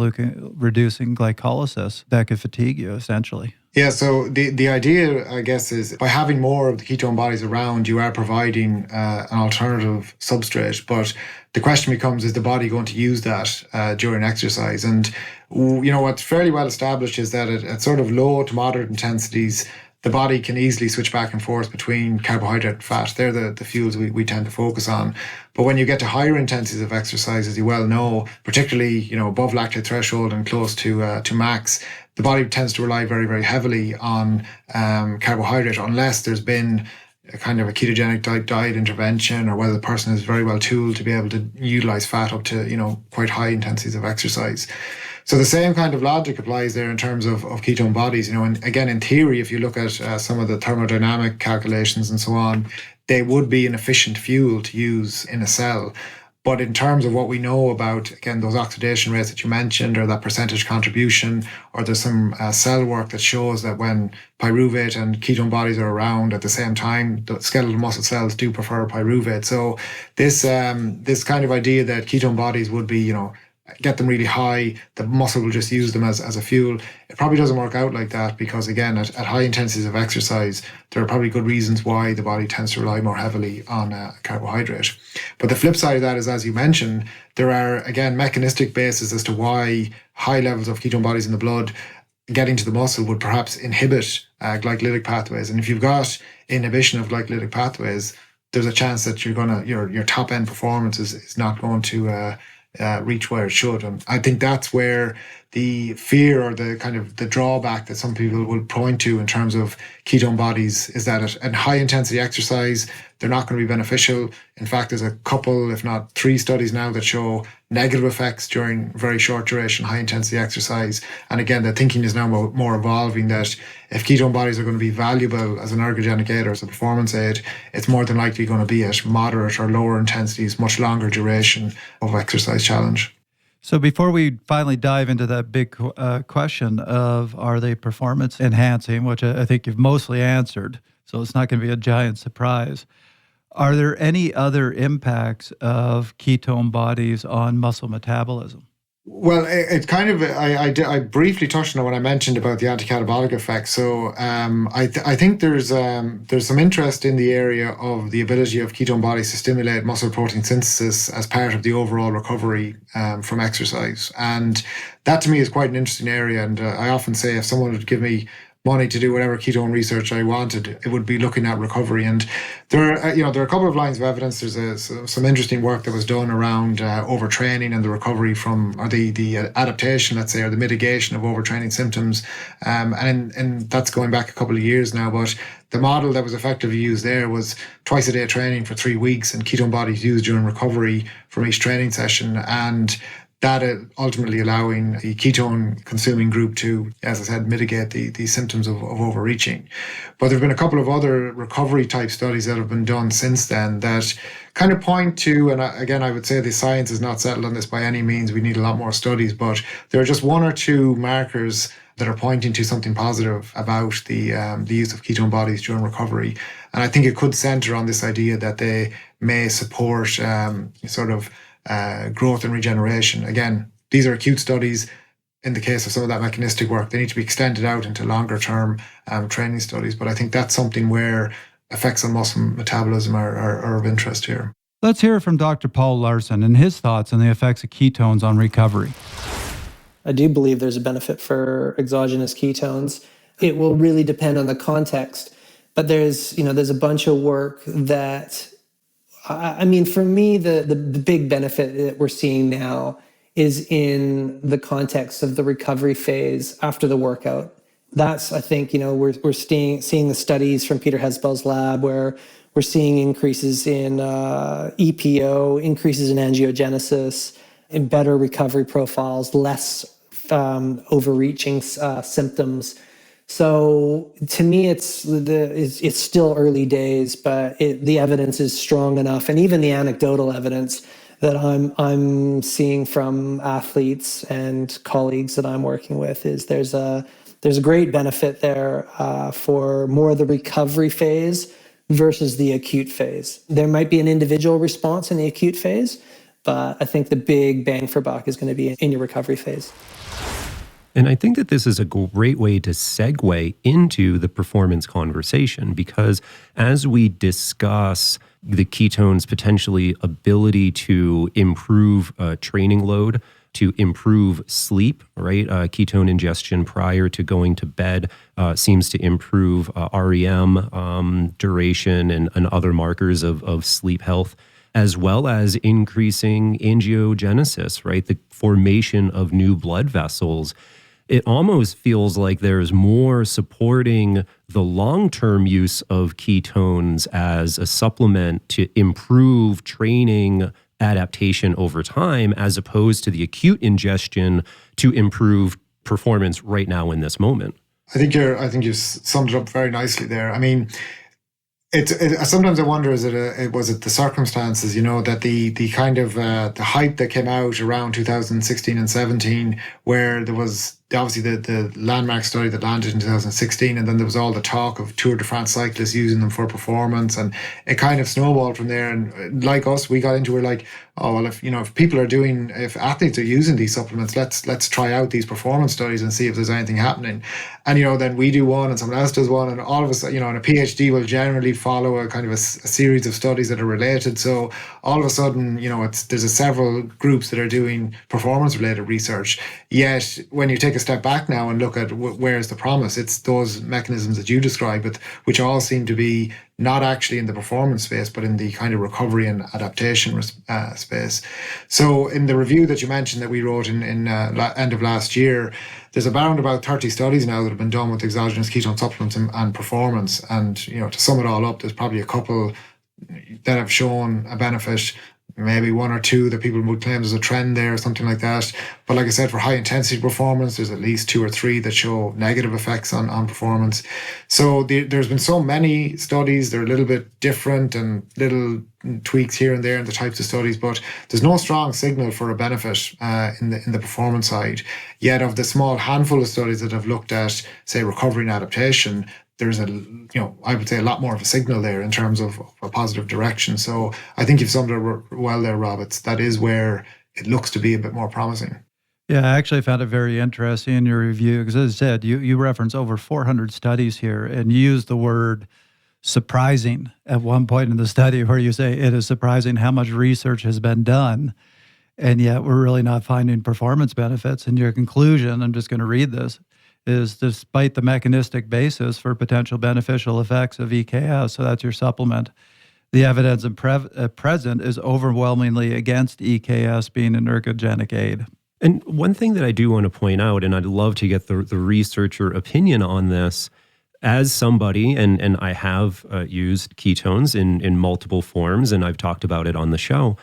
reducing glycolysis, that could fatigue you essentially. Yeah, so the idea, I guess, is by having more of the ketone bodies around, you are providing an alternative substrate. But the question becomes, is the body going to use that during exercise? And, what's fairly well established is that at sort of low to moderate intensities, the body can easily switch back and forth between carbohydrate and fat. They're the fuels we tend to focus on. But when you get to higher intensities of exercise, as you well know, particularly above lactate threshold and close to max, the body tends to rely very, very heavily on carbohydrate unless there's been a kind of a ketogenic diet intervention, or whether the person is very well tooled to be able to utilize fat up to quite high intensities of exercise. So the same kind of logic applies there in terms of ketone bodies. And again, in theory, if you look at some of the thermodynamic calculations and so on, they would be an efficient fuel to use in a cell. But in terms of what we know about, again, those oxidation rates that you mentioned, or that percentage contribution, or there's some cell work that shows that when pyruvate and ketone bodies are around at the same time, the skeletal muscle cells do prefer pyruvate. So this kind of idea that ketone bodies would be, get them really high, the muscle will just use them as a fuel. It probably doesn't work out like that because, again, at high intensities of exercise, there are probably good reasons why the body tends to rely more heavily on carbohydrate. But the flip side of that is, as you mentioned, there are, again, mechanistic bases as to why high levels of ketone bodies in the blood getting to the muscle would perhaps inhibit glycolytic pathways. And if you've got inhibition of glycolytic pathways, there's a chance that your top end performance is not going to reach where it should. And I think that's where the fear or the kind of the drawback that some people will point to in terms of ketone bodies is that at high intensity exercise, they're not going to be beneficial. In fact, there's a couple, if not 3 studies now that show negative effects during very short duration, high intensity exercise. And again, the thinking is now more evolving that if ketone bodies are going to be valuable as an ergogenic aid or as a performance aid, it's more than likely going to be at moderate or lower intensities, much longer duration of exercise challenge. So before we finally dive into that big question of are they performance enhancing, which I think you've mostly answered, so it's not going to be a giant surprise. Are there any other impacts of ketone bodies on muscle metabolism? Well, it kind of, I briefly touched on it when I mentioned about the anti-catabolic effect. So I think there's some interest in the area of the ability of ketone bodies to stimulate muscle protein synthesis as part of the overall recovery from exercise. And that to me is quite an interesting area. And I often say if someone would give me money to do whatever ketone research I wanted, it would be looking at recovery. And there are a couple of lines of evidence. There's some interesting work that was done around overtraining and the recovery from, or the adaptation, let's say, or the mitigation of overtraining symptoms. And that's going back a couple of years now. But the model that was effectively used there was twice a day training for 3 weeks and ketone bodies used during recovery from each training session. And that ultimately allowing the ketone consuming group to, as I said, mitigate the symptoms of overreaching. But there have been a couple of other recovery type studies that have been done since then that kind of point to, and again, I would say the science is not settled on this by any means. We need a lot more studies, but there are just 1 or 2 markers that are pointing to something positive about the use of ketone bodies during recovery. And I think it could center on this idea that they may support growth and regeneration. Again, these are acute studies. In the case of some of that mechanistic work, they need to be extended out into longer term training studies. But I think that's something where effects on muscle metabolism are of interest here. Let's hear from Dr. Paul Larson and his thoughts on the effects of ketones on recovery. I do believe there's a benefit for exogenous ketones. It will really depend on the context, but there's a bunch of work that, I mean, for me, the big benefit that we're seeing now is in the context of the recovery phase after the workout. That's, I think, we're seeing the studies from Peter Hesbell's lab where we're seeing increases in EPO, increases in angiogenesis, in better recovery profiles, less overreaching symptoms. So to me, it's still early days, but the evidence is strong enough, and even the anecdotal evidence that I'm seeing from athletes and colleagues that I'm working with is there's a great benefit there for more of the recovery phase versus the acute phase. There might be an individual response in the acute phase, but I think the big bang for buck is going to be in your recovery phase. And I think that this is a great way to segue into the performance conversation, because as we discuss the ketones' potentially ability to improve training load, to improve sleep, right? Ketone ingestion prior to going to bed seems to improve REM duration and other markers of sleep health, as well as increasing angiogenesis, right? The formation of new blood vessels. It almost feels like there's more supporting the long-term use of ketones as a supplement to improve training adaptation over time, as opposed to the acute ingestion to improve performance right now in this moment. I think you summed it up very nicely there. I mean, sometimes I wonder, was it the circumstances, that the kind of the hype that came out around 2016 and 17, where there was obviously the landmark study that landed in 2016, and then there was all the talk of Tour de France cyclists using them for performance, and it kind of snowballed from there. And like us, we got into it like, oh well, if if athletes are using these supplements, let's try out these performance studies and see if there's anything happening. And then we do one and someone else does one, and all of us, and a PhD will generally follow a kind of a series of studies that are related. So all of a sudden, there's several groups that are doing performance related research. Yet when you take a step back now and look at where's the promise, it's those mechanisms that you describe, which all seem to be not actually in the performance space, but in the kind of recovery and adaptation space. So in the review that you mentioned that we wrote in end of last year, there's around about 30 studies now that have been done with exogenous ketone supplements and performance. And, to sum it all up, there's probably a couple that have shown a benefit, maybe one or two that people would claim there's a trend there or something like that. But like I said, for high intensity performance, there's at least 2 or 3 that show negative effects on performance. So there's been so many studies. They're a little bit different and little tweaks here and there in the types of studies, but there's no strong signal for a benefit in the performance side. Yet of the small handful of studies that have looked at, say, recovery and adaptation, there's I would say a lot more of a signal there in terms of a positive direction. So I think you've summed it well there, Rob. That is where it looks to be a bit more promising. Yeah, I actually found it very interesting in your review because, as I said, you reference over 400 studies here, and you use the word surprising at one point in the study where you say it is surprising how much research has been done, and yet we're really not finding performance benefits. And your conclusion, I'm just going to read this, is despite the mechanistic basis for potential beneficial effects of EKS, so that's your supplement, the evidence present is overwhelmingly against EKS being an ergogenic aid. And one thing that I do want to point out, and I'd love to get the researcher opinion on this, as somebody, and I have used ketones in multiple forms, and I've talked about it on the show,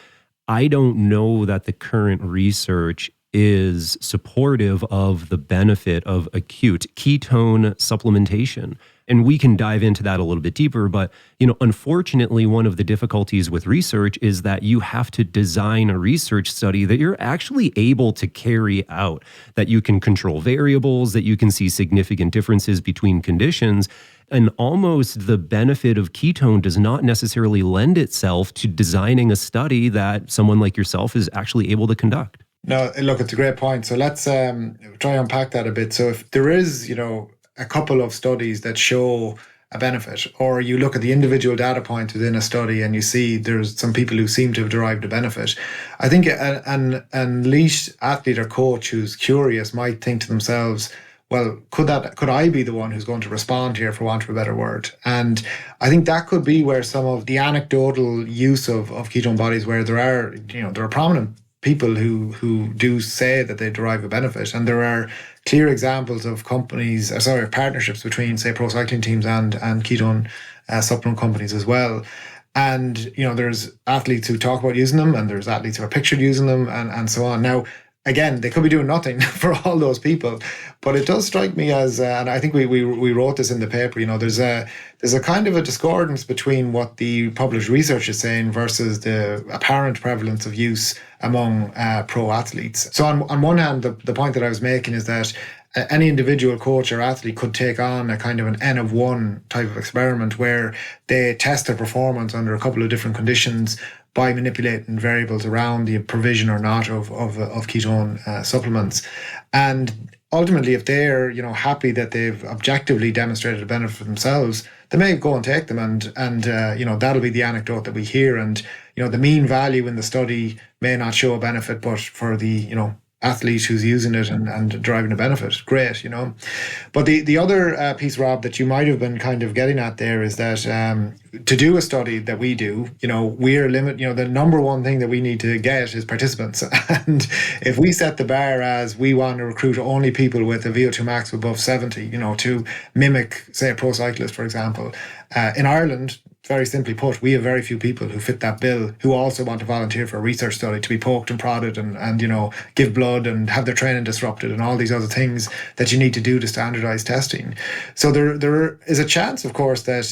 I don't know that the current research is supportive of the benefit of acute ketone supplementation. And we can dive into that a little bit deeper, but unfortunately, one of the difficulties with research is that you have to design a research study that you're actually able to carry out, that you can control variables, that you can see significant differences between conditions. And almost the benefit of ketone does not necessarily lend itself to designing a study that someone like yourself is actually able to conduct. No, look, it's a great point. So let's try and unpack that a bit. So if there is, a couple of studies that show a benefit, or you look at the individual data points within a study and you see there's some people who seem to have derived a benefit, I think an elite athlete or coach who's curious might think to themselves, well, could I be the one who's going to respond here, for want of a better word? And I think that could be where some of the anecdotal use of ketone bodies, where there are prominent people who do say that they derive a benefit, and there are clear examples of partnerships between, say, pro cycling teams and ketone supplement companies as well. And there's athletes who talk about using them, and there's athletes who are pictured using them, and so on. Now, again, they could be doing nothing for all those people, but it does strike me as, and I think we wrote this in the paper, there's a kind of a discordance between what the published research is saying versus the apparent prevalence of use among pro athletes. So on one hand, the point that I was making is that any individual coach or athlete could take on a kind of an N of 1 type of experiment where they test their performance under a couple of different conditions by manipulating variables around the provision or not of ketone supplements. And ultimately, if they're happy that they've objectively demonstrated a benefit for themselves, they may go and take them, and that'll be the anecdote that we hear. And the mean value in the study may not show a benefit, but for the athlete who's using it and deriving a benefit, great, But the other piece, Rob, that you might have been kind of getting at there is that to do a study that we do, we're the number one thing that we need to get is participants. And if we set the bar as we want to recruit only people with a VO2 max above 70, to mimic, say, a pro cyclist, for example, in Ireland, very simply put, we have very few people who fit that bill who also want to volunteer for a research study, to be poked and prodded and give blood and have their training disrupted and all these other things that you need to do to standardize testing. So there is a chance, of course, that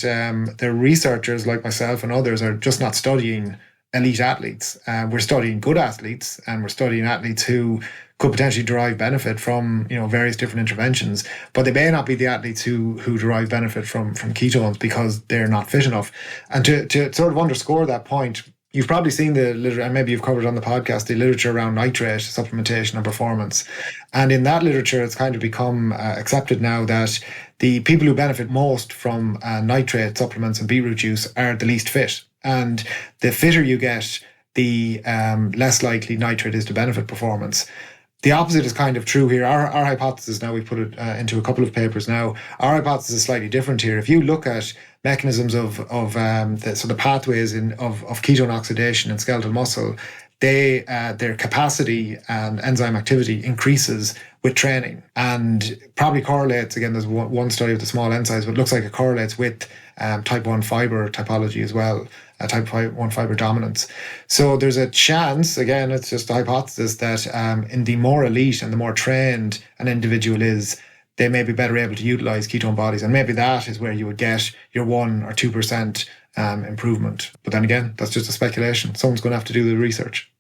the researchers like myself and others are just not studying elite athletes. We're studying good athletes, and we're studying athletes who could potentially derive benefit from various different interventions, but they may not be the athletes who derive benefit from ketones because they're not fit enough. And to sort of underscore that point, you've probably seen the literature, and maybe you've covered on the podcast, the literature around nitrate supplementation and performance. And in that literature, it's kind of become accepted now that the people who benefit most from nitrate supplements and beetroot juice are the least fit. And the fitter you get, the less likely nitrate is to benefit performance. The opposite is kind of true here. Our hypothesis, now we've put it into a couple of papers now, our hypothesis is slightly different here. If you look at mechanisms of the pathways of ketone oxidation in skeletal muscle, their capacity and enzyme activity increases with training, and probably correlates, again, there's one study of the small n size, but it looks like it correlates with type 1 fiber typology as well, type 1 fiber dominance. So there's a chance, again, it's just a hypothesis, that in the more elite and the more trained an individual is, they may be better able to utilize ketone bodies. And maybe that is where you would get your 1 or 2% improvement. But then again, that's just a speculation. Someone's going to have to do the research.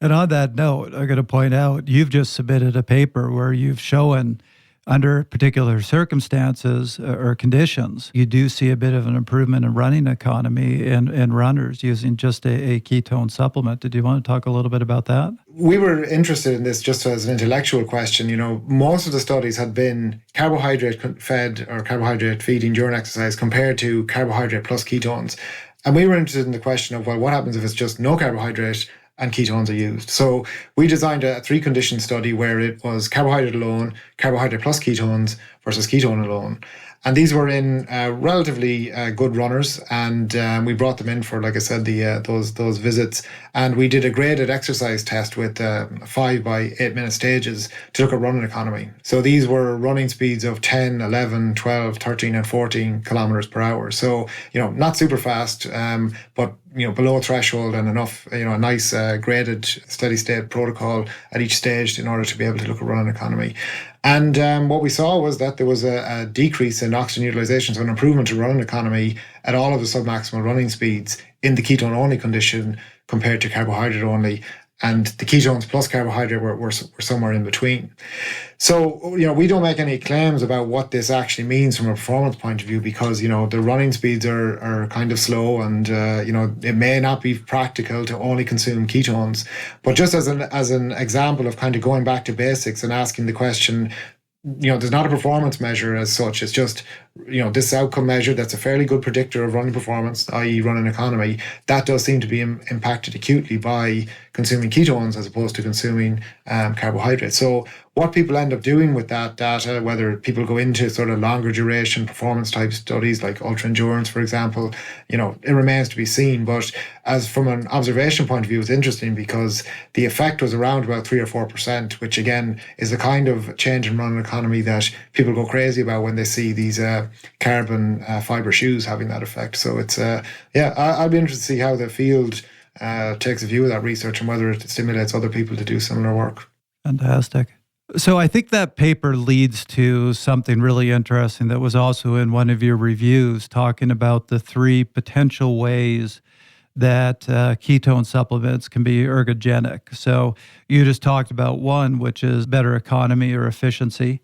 And on that note, I'm going to point out, you've just submitted a paper where you've shown under particular circumstances or conditions, you do see a bit of an improvement in running economy in runners using just a ketone supplement. Did you want to talk a little bit about that? We were interested in this just as an intellectual question. Most of the studies had been carbohydrate fed or carbohydrate feeding during exercise compared to carbohydrate plus ketones. And we were interested in the question of, well, what happens if it's just no carbohydrate and ketones are used? So we designed a 3-condition study where it was carbohydrate alone, carbohydrate plus ketones versus ketone alone. And these were in relatively good runners, and we brought them in for, like I said, those visits. And we did a graded exercise test with 5 by 8 minute stages to look at running economy. So these were running speeds of 10, 11, 12, 13, and 14 kilometers per hour. So, not super fast, but below threshold and enough, a nice graded steady state protocol at each stage in order to be able to look at running economy. And what we saw was that there was a decrease in oxygen utilization, so an improvement in running economy at all of the submaximal running speeds in the ketone-only condition compared to carbohydrate-only. And the ketones plus carbohydrate were somewhere in between. So, we don't make any claims about what this actually means from a performance point of view because, the running speeds are kind of slow and, it may not be practical to only consume ketones. But just as an example of kind of going back to basics and asking the question, there's not a performance measure as such. It's just, this outcome measure that's a fairly good predictor of running performance, i.e. running economy, that does seem to be impacted acutely by consuming ketones as opposed to consuming carbohydrates. So what people end up doing with that data, whether people go into sort of longer duration performance type studies like ultra endurance, for example, it remains to be seen. But as from an observation point of view, it's interesting because the effect was around about 3 or 4%, which again is the kind of change in running economy that people go crazy about when they see these carbon fiber shoes having that effect. So it's I'll be interested to see how the field takes a view of that research and whether it stimulates other people to do similar work. Fantastic. So I think that paper leads to something really interesting that was also in one of your reviews, talking about the 3 potential ways that ketone supplements can be ergogenic. So you just talked about one, which is better economy or efficiency.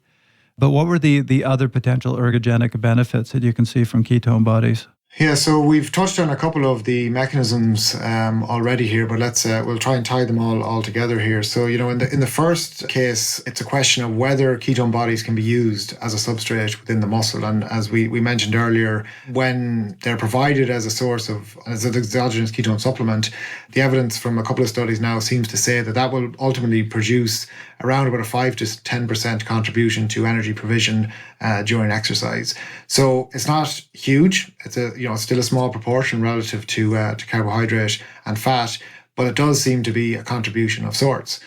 But what were the other potential ergogenic benefits that you can see from ketone bodies? Yeah, so we've touched on a couple of the mechanisms already here, but we'll try and tie them all together here. So, in the first case, it's a question of whether ketone bodies can be used as a substrate within the muscle. And as we mentioned earlier, when they're provided as a source as an exogenous ketone supplement, the evidence from a couple of studies now seems to say that will ultimately produce around about a 5 to 10% contribution to energy provision during exercise. So it's not huge. It's still a small proportion relative to carbohydrate and fat, but it does seem to be a contribution of sorts.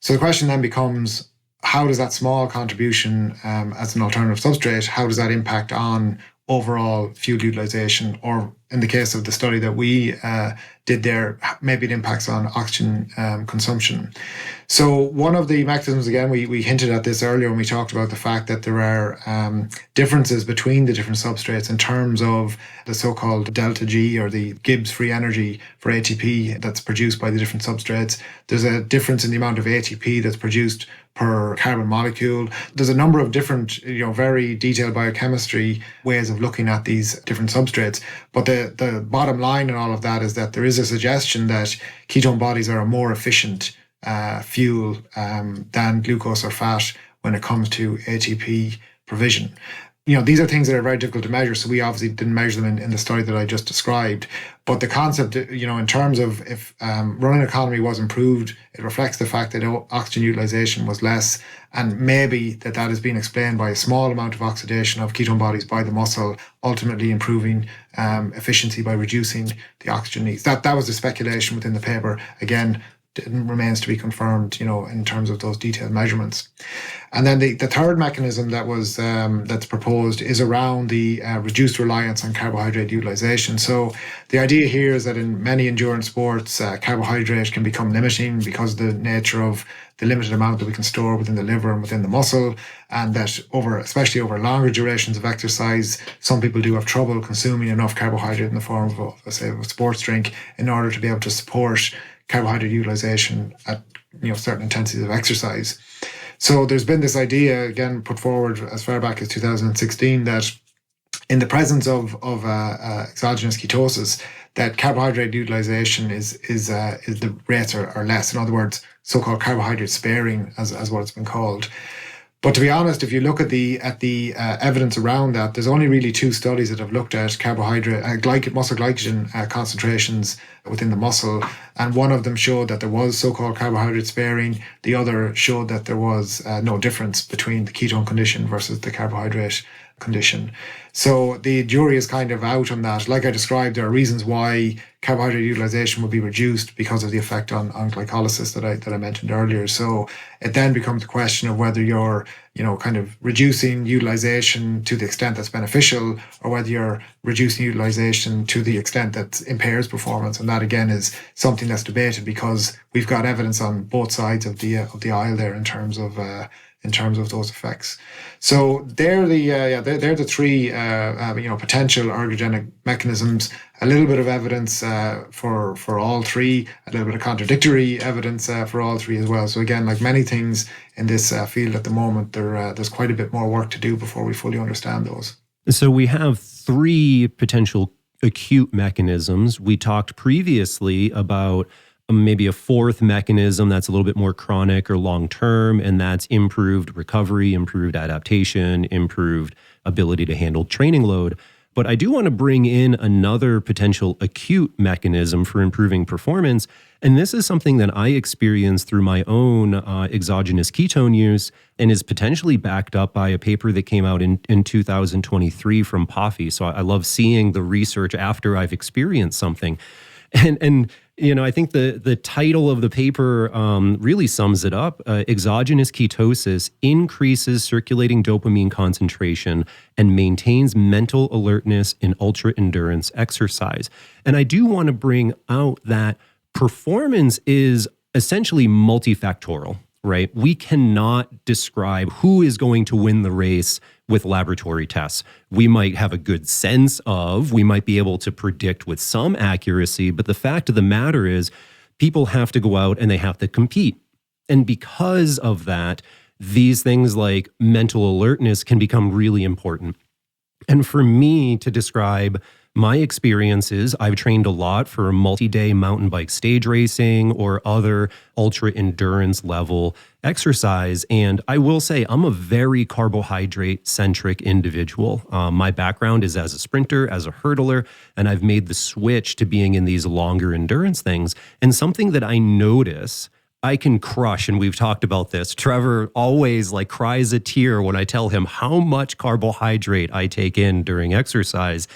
So the question then becomes, how does that small contribution as an alternative substrate, how does that impact on overall fuel utilization, or in the case of the study that we did there, maybe it impacts on oxygen consumption. So one of the mechanisms, again, we hinted at this earlier when we talked about the fact that there are differences between the different substrates in terms of the so-called delta G, or the Gibbs free energy for ATP that's produced by the different substrates. There's a difference in the amount of ATP that's produced per carbon molecule. There's a number of different, very detailed biochemistry ways of looking at these different substrates. But the bottom line in all of that is that there is a suggestion that ketone bodies are a more efficient fuel than glucose or fat when it comes to ATP provision. these are things that are very difficult to measure. So we obviously didn't measure them in the study that I just described. But the concept, in terms of if running economy was improved, it reflects the fact that oxygen utilization was less. And maybe that has been explained by a small amount of oxidation of ketone bodies by the muscle, ultimately improving efficiency by reducing the oxygen needs. That was the speculation within the paper. Again, remains to be confirmed, in terms of those detailed measurements. And then the third mechanism that was that's proposed is around the reduced reliance on carbohydrate utilization. So the idea here is that in many endurance sports, carbohydrate can become limiting because of the nature of the limited amount that we can store within the liver and within the muscle, and that especially over longer durations of exercise, some people do have trouble consuming enough carbohydrate in the form of, let's say, a sports drink in order to be able to support carbohydrate utilization at certain intensities of exercise. So there's been this idea, again, put forward as far back as 2016, that in the presence of exogenous ketosis, that carbohydrate utilization is the rates are less. In other words, so-called carbohydrate sparing, as what it's been called. But to be honest, if you look at the evidence around that, there's only really 2 studies that have looked at carbohydrate, muscle glycogen concentrations within the muscle, and one of them showed that there was so-called carbohydrate sparing. The other showed that there was no difference between the ketone condition versus the carbohydrate condition. So the jury is kind of out on that. Like I described, there are reasons why carbohydrate utilization will be reduced because of the effect on glycolysis that I mentioned earlier. So it then becomes a question of whether you're, kind of reducing utilization to the extent that's beneficial, or whether you're reducing utilization to the extent that impairs performance. And that again is something that's debated because we've got evidence on both sides of the aisle there in terms of those effects. So they're the 3 potential ergogenic mechanisms. A little bit of evidence for all 3, a little bit of contradictory evidence for all 3 as well. So again, like many things in this field at the moment, there's quite a bit more work to do before we fully understand those. So we have 3 potential acute mechanisms. We talked previously about maybe a 4th mechanism that's a little bit more chronic or long-term, and that's improved recovery, improved adaptation, improved ability to handle training load. But I do want to bring in another potential acute mechanism for improving performance, and this is something that I experienced through my own exogenous ketone use and is potentially backed up by a paper that came out in 2023 from POFI. So I love seeing the research after I've experienced something. And I think the title of the paper really sums it up. Exogenous ketosis increases circulating dopamine concentration and maintains mental alertness in ultra-endurance exercise. And I do want to bring out that performance is essentially multifactorial, right? We cannot describe who is going to win the race with laboratory tests. We might have a good sense of, we might be able to predict with some accuracy, but the fact of the matter is people have to go out and they have to compete. And because of that, these things like mental alertness can become really important. And for me to describe my experiences, I've trained a lot for multi-day mountain bike stage racing or other ultra endurance level exercise. And I will say I'm a very carbohydrate centric individual. My background is as a sprinter, as a hurdler, and I've made the switch to being in these longer endurance things. And something that I notice I can crush, and we've talked about this. Trevor always cries a tear when I tell him how much carbohydrate I take in during exercise.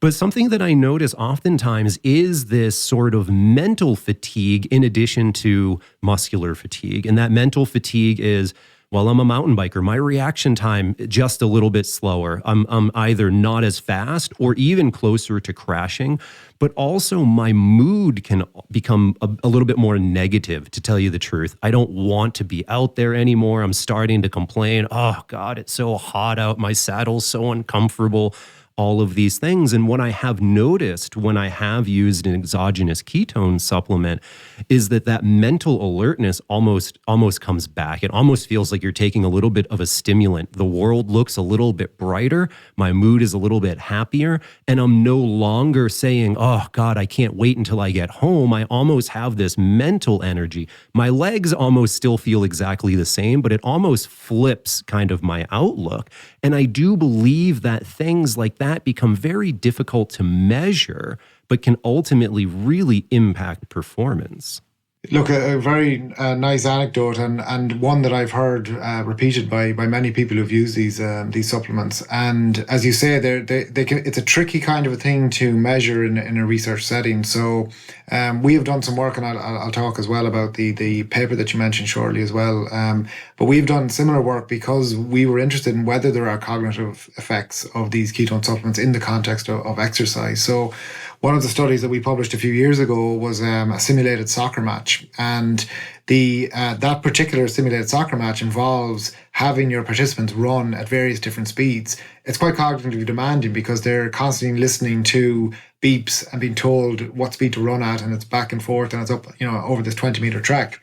But something that I notice oftentimes is this sort of mental fatigue in addition to muscular fatigue. And that mental fatigue is, well, I'm a mountain biker. My reaction time just a little bit slower. I'm either not as fast or even closer to crashing. But also my mood can become a little bit more negative, to tell you the truth. I don't want to be out there anymore. I'm starting to complain. Oh, God, it's so hot out. My saddle's so uncomfortable. all of these things. And what I have noticed when I have used an exogenous ketone supplement is that mental alertness almost comes back. It almost feels like you're taking a little bit of a stimulant. The world looks a little bit brighter. My mood is a little bit happier. And I'm no longer saying, oh God, I can't wait until I get home. I almost have this mental energy. My legs almost still feel exactly the same, but it almost flips kind of my outlook. And I do believe that things like that become very difficult to measure, but can ultimately really impact performance. Look, a very nice anecdote, and one that I've heard repeated by many people who've used these supplements. And as you say, it's a tricky kind of a thing to measure in a research setting. So we have done some work, and I'll talk as well about the paper that you mentioned shortly as well. But we've done similar work because we were interested in whether there are cognitive effects of these ketone supplements in the context of exercise. So one of the studies that we published a few years ago was a simulated soccer match, and that particular simulated soccer match involves having your participants run at various different speeds. It's quite cognitively demanding because they're constantly listening to beeps and being told what speed to run at, and it's back and forth, and it's up, over this 20-meter trek.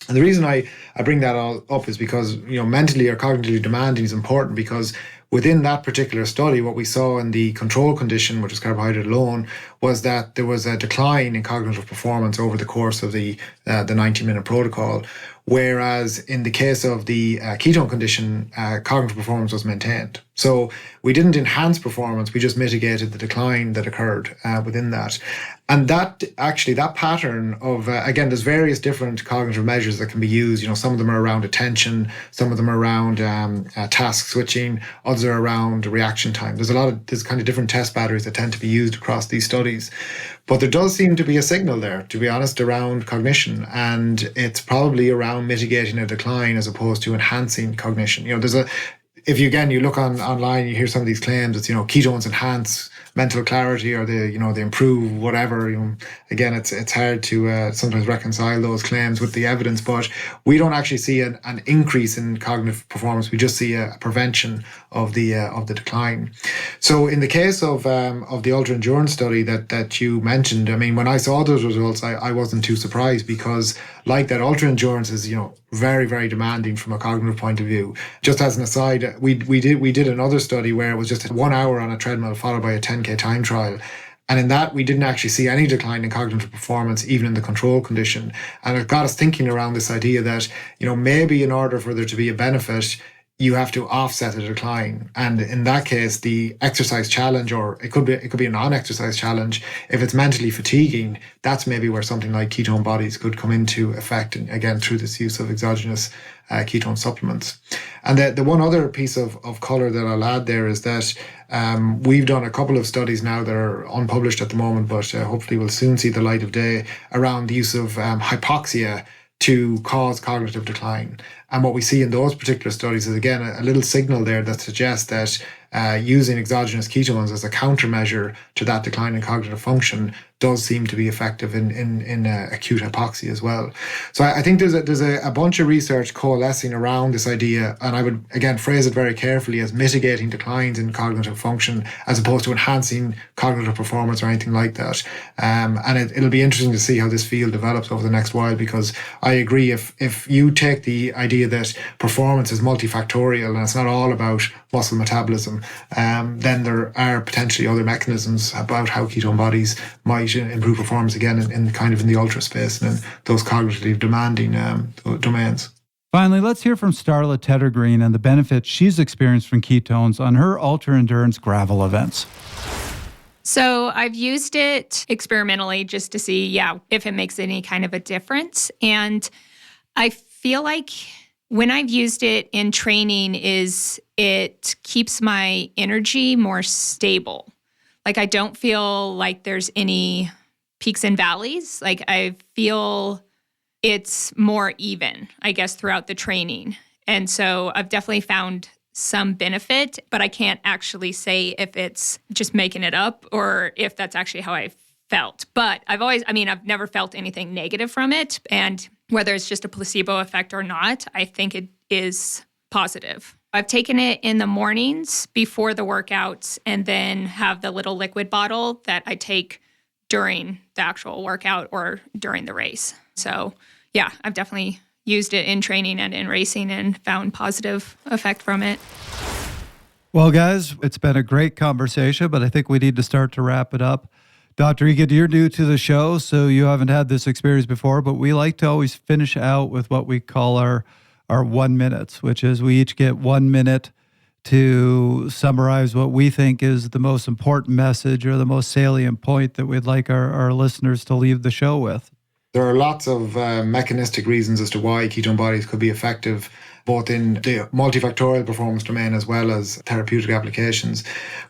And the reason I bring that all up is because, mentally or cognitively demanding is important, because within that particular study, what we saw in the control condition, which is carbohydrate alone, was that there was a decline in cognitive performance over the course of the 90-minute protocol. Whereas in the case of the ketone condition, cognitive performance was maintained. So we didn't enhance performance, we just mitigated the decline that occurred within that. And that pattern of, again, there's various different cognitive measures that can be used. Some of them are around attention, some of them are around task switching, others are around reaction time. There's kind of different test batteries that tend to be used across these studies. But there does seem to be a signal there, to be honest, around cognition. And it's probably around mitigating a decline as opposed to enhancing cognition. If you look online, you hear some of these claims, it's, ketones enhance mental clarity, or they improve whatever. Again, it's hard to sometimes reconcile those claims with the evidence, but we don't actually see an increase in cognitive performance. We just see a prevention of the decline. So in the case of the ultra endurance study that you mentioned, I mean, when I saw those results, I wasn't too surprised, because like that, ultra endurance is very, very demanding from a cognitive point of view. Just as an aside, we did another study where it was just 1 hour on a treadmill followed by a 10K time trial. And in that, we didn't actually see any decline in cognitive performance, even in the control condition. And it got us thinking around this idea that, maybe in order for there to be a benefit, you have to offset a decline. And in that case, the exercise challenge, or it could be a non-exercise challenge, if it's mentally fatiguing, that's maybe where something like ketone bodies could come into effect, and again, through this use of exogenous ketone supplements. And the one other piece of color that I'll add there is that we've done a couple of studies now that are unpublished at the moment, but hopefully will soon see the light of day, around the use of hypoxia to cause cognitive decline. And what we see in those particular studies is, again, a little signal there that suggests that using exogenous ketones as a countermeasure to that decline in cognitive function does seem to be effective in acute hypoxia as well. So I think there's a bunch of research coalescing around this idea, and I would, again, phrase it very carefully as mitigating declines in cognitive function as opposed to enhancing cognitive performance or anything like that. And it'll be interesting to see how this field develops over the next while, because I agree, if you take the idea that performance is multifactorial and it's not all about muscle metabolism, then there are potentially other mechanisms about how ketone bodies might improve performance, again, in the ultra space and in those cognitively demanding domains. Finally, let's hear from Starla Teddergreen and the benefits she's experienced from ketones on her ultra endurance gravel events. So I've used it experimentally just to see, if it makes any kind of a difference. And I feel like when I've used it in training, it keeps my energy more stable. Like, I don't feel like there's any peaks and valleys. Like, I feel it's more even, I guess, throughout the training. And so I've definitely found some benefit, but I can't actually say if it's just making it up or if that's actually how I felt. But I've never felt anything negative from it. And whether it's just a placebo effect or not, I think it is positive. I've taken it in the mornings before the workouts and then have the little liquid bottle that I take during the actual workout or during the race. So yeah, I've definitely used it in training and in racing and found positive effect from it. Well, guys, it's been a great conversation, but I think we need to start to wrap it up. Dr. Egan, you're new to the show, so you haven't had this experience before, but we like to always finish out with what we call our 1 minutes, which is we each get 1 minute to summarize what we think is the most important message or the most salient point that we'd like our listeners to leave the show with. There are lots of mechanistic reasons as to why ketone bodies could be effective, both in the multifactorial performance domain as well as therapeutic applications.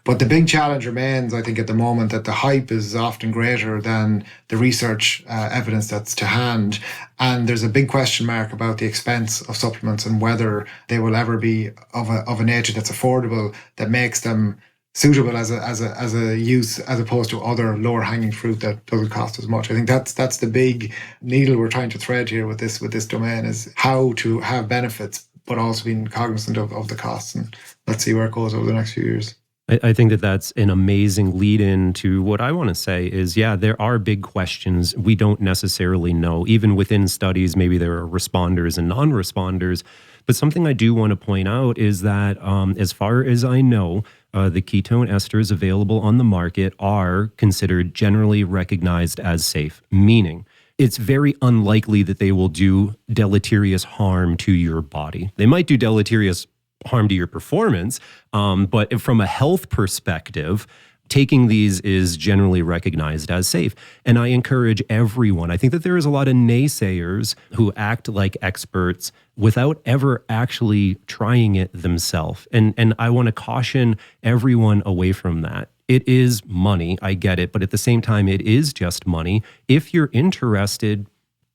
But the big challenge remains, I think, at the moment that the hype is often greater than the research evidence that's to hand. And there's a big question mark about the expense of supplements and whether they will ever be of a nature that's affordable, that makes them suitable as a use as opposed to other lower hanging fruit that doesn't cost as much. I think that's the big needle we're trying to thread here with this domain, is how to have benefits but also being cognizant of the costs. And let's see where it goes over the next few years. I think that that's an amazing lead in to what I want to say is, yeah, there are big questions we don't necessarily know. Even within studies, maybe there are responders and non-responders. But something I do want to point out is that as far as I know, the ketone esters available on the market are considered generally recognized as safe, meaning it's very unlikely that they will do deleterious harm to your body. They might do deleterious harm to your performance, but from a health perspective, taking these is generally recognized as safe. And I encourage everyone. I think that there is a lot of naysayers who act like experts without ever actually trying it themselves. And I want to caution everyone away from that. It is money, I get it, but at the same time, it is just money. If you're interested,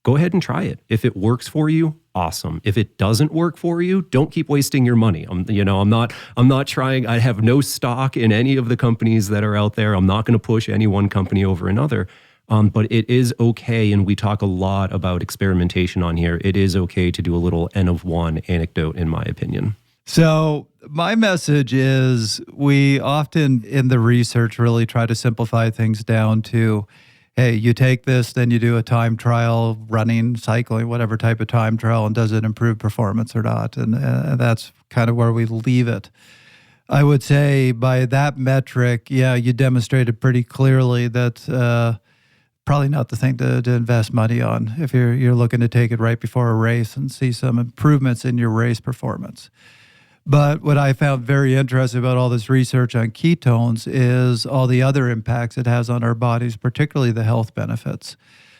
go ahead and try it. If it works for you, awesome. If it doesn't work for you, don't keep wasting your money. I'm not trying. I have no stock in any of the companies that are out there. I'm not going to push any one company over another. But it is okay, and we talk a lot about experimentation on here. It is okay to do a little N of one anecdote, in my opinion. So my message is we often in the research really try to simplify things down to, hey, you take this, then you do a time trial, running, cycling, whatever type of time trial, and does it improve performance or not? And that's kind of where we leave it. I would say by that metric, yeah, you demonstrated pretty clearly that probably not the thing to invest money on if you're looking to take it right before a race and see some improvements in your race performance. But what I found very interesting about all this research on ketones is all the other impacts it has on our bodies, particularly the health benefits.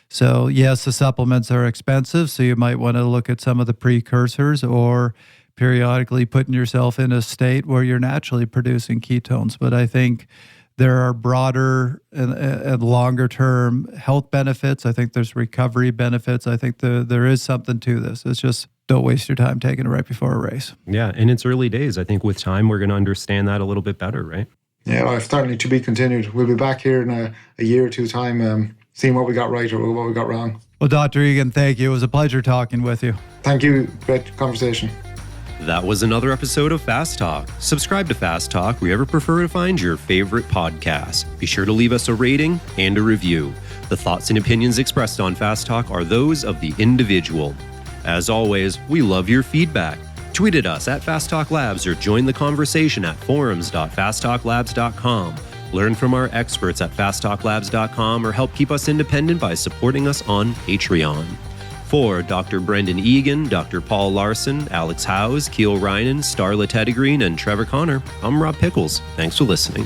So yes, the supplements are expensive, so you might want to look at some of the precursors or periodically putting yourself in a state where you're naturally producing ketones. But I think there are broader and longer term health benefits. I think there's recovery benefits. I think there is something to this. It's just don't waste your time taking it right before a race. Yeah, and it's early days. I think with time, we're going to understand that a little bit better, right? Yeah, well, certainly to be continued. We'll be back here in a year or two time, seeing what we got right or what we got wrong. Well, Dr. Egan, thank you. It was a pleasure talking with you. Thank you. Great conversation. That was another episode of Fast Talk. Subscribe to Fast Talk wherever you prefer to find your favorite podcast. Be sure to leave us a rating and a review. The thoughts and opinions expressed on Fast Talk are those of the individual. As always, we love your feedback. Tweet at us at Fast Talk Labs or join the conversation at forums.fasttalklabs.com. Learn from our experts at fasttalklabs.com or help keep us independent by supporting us on Patreon. For Dr. Brendan Egan, Dr. Paul Larson, Alex Howes, Keel Reinen, Starla Teddegreen, and Trevor Connor, I'm Rob Pickels. Thanks for listening.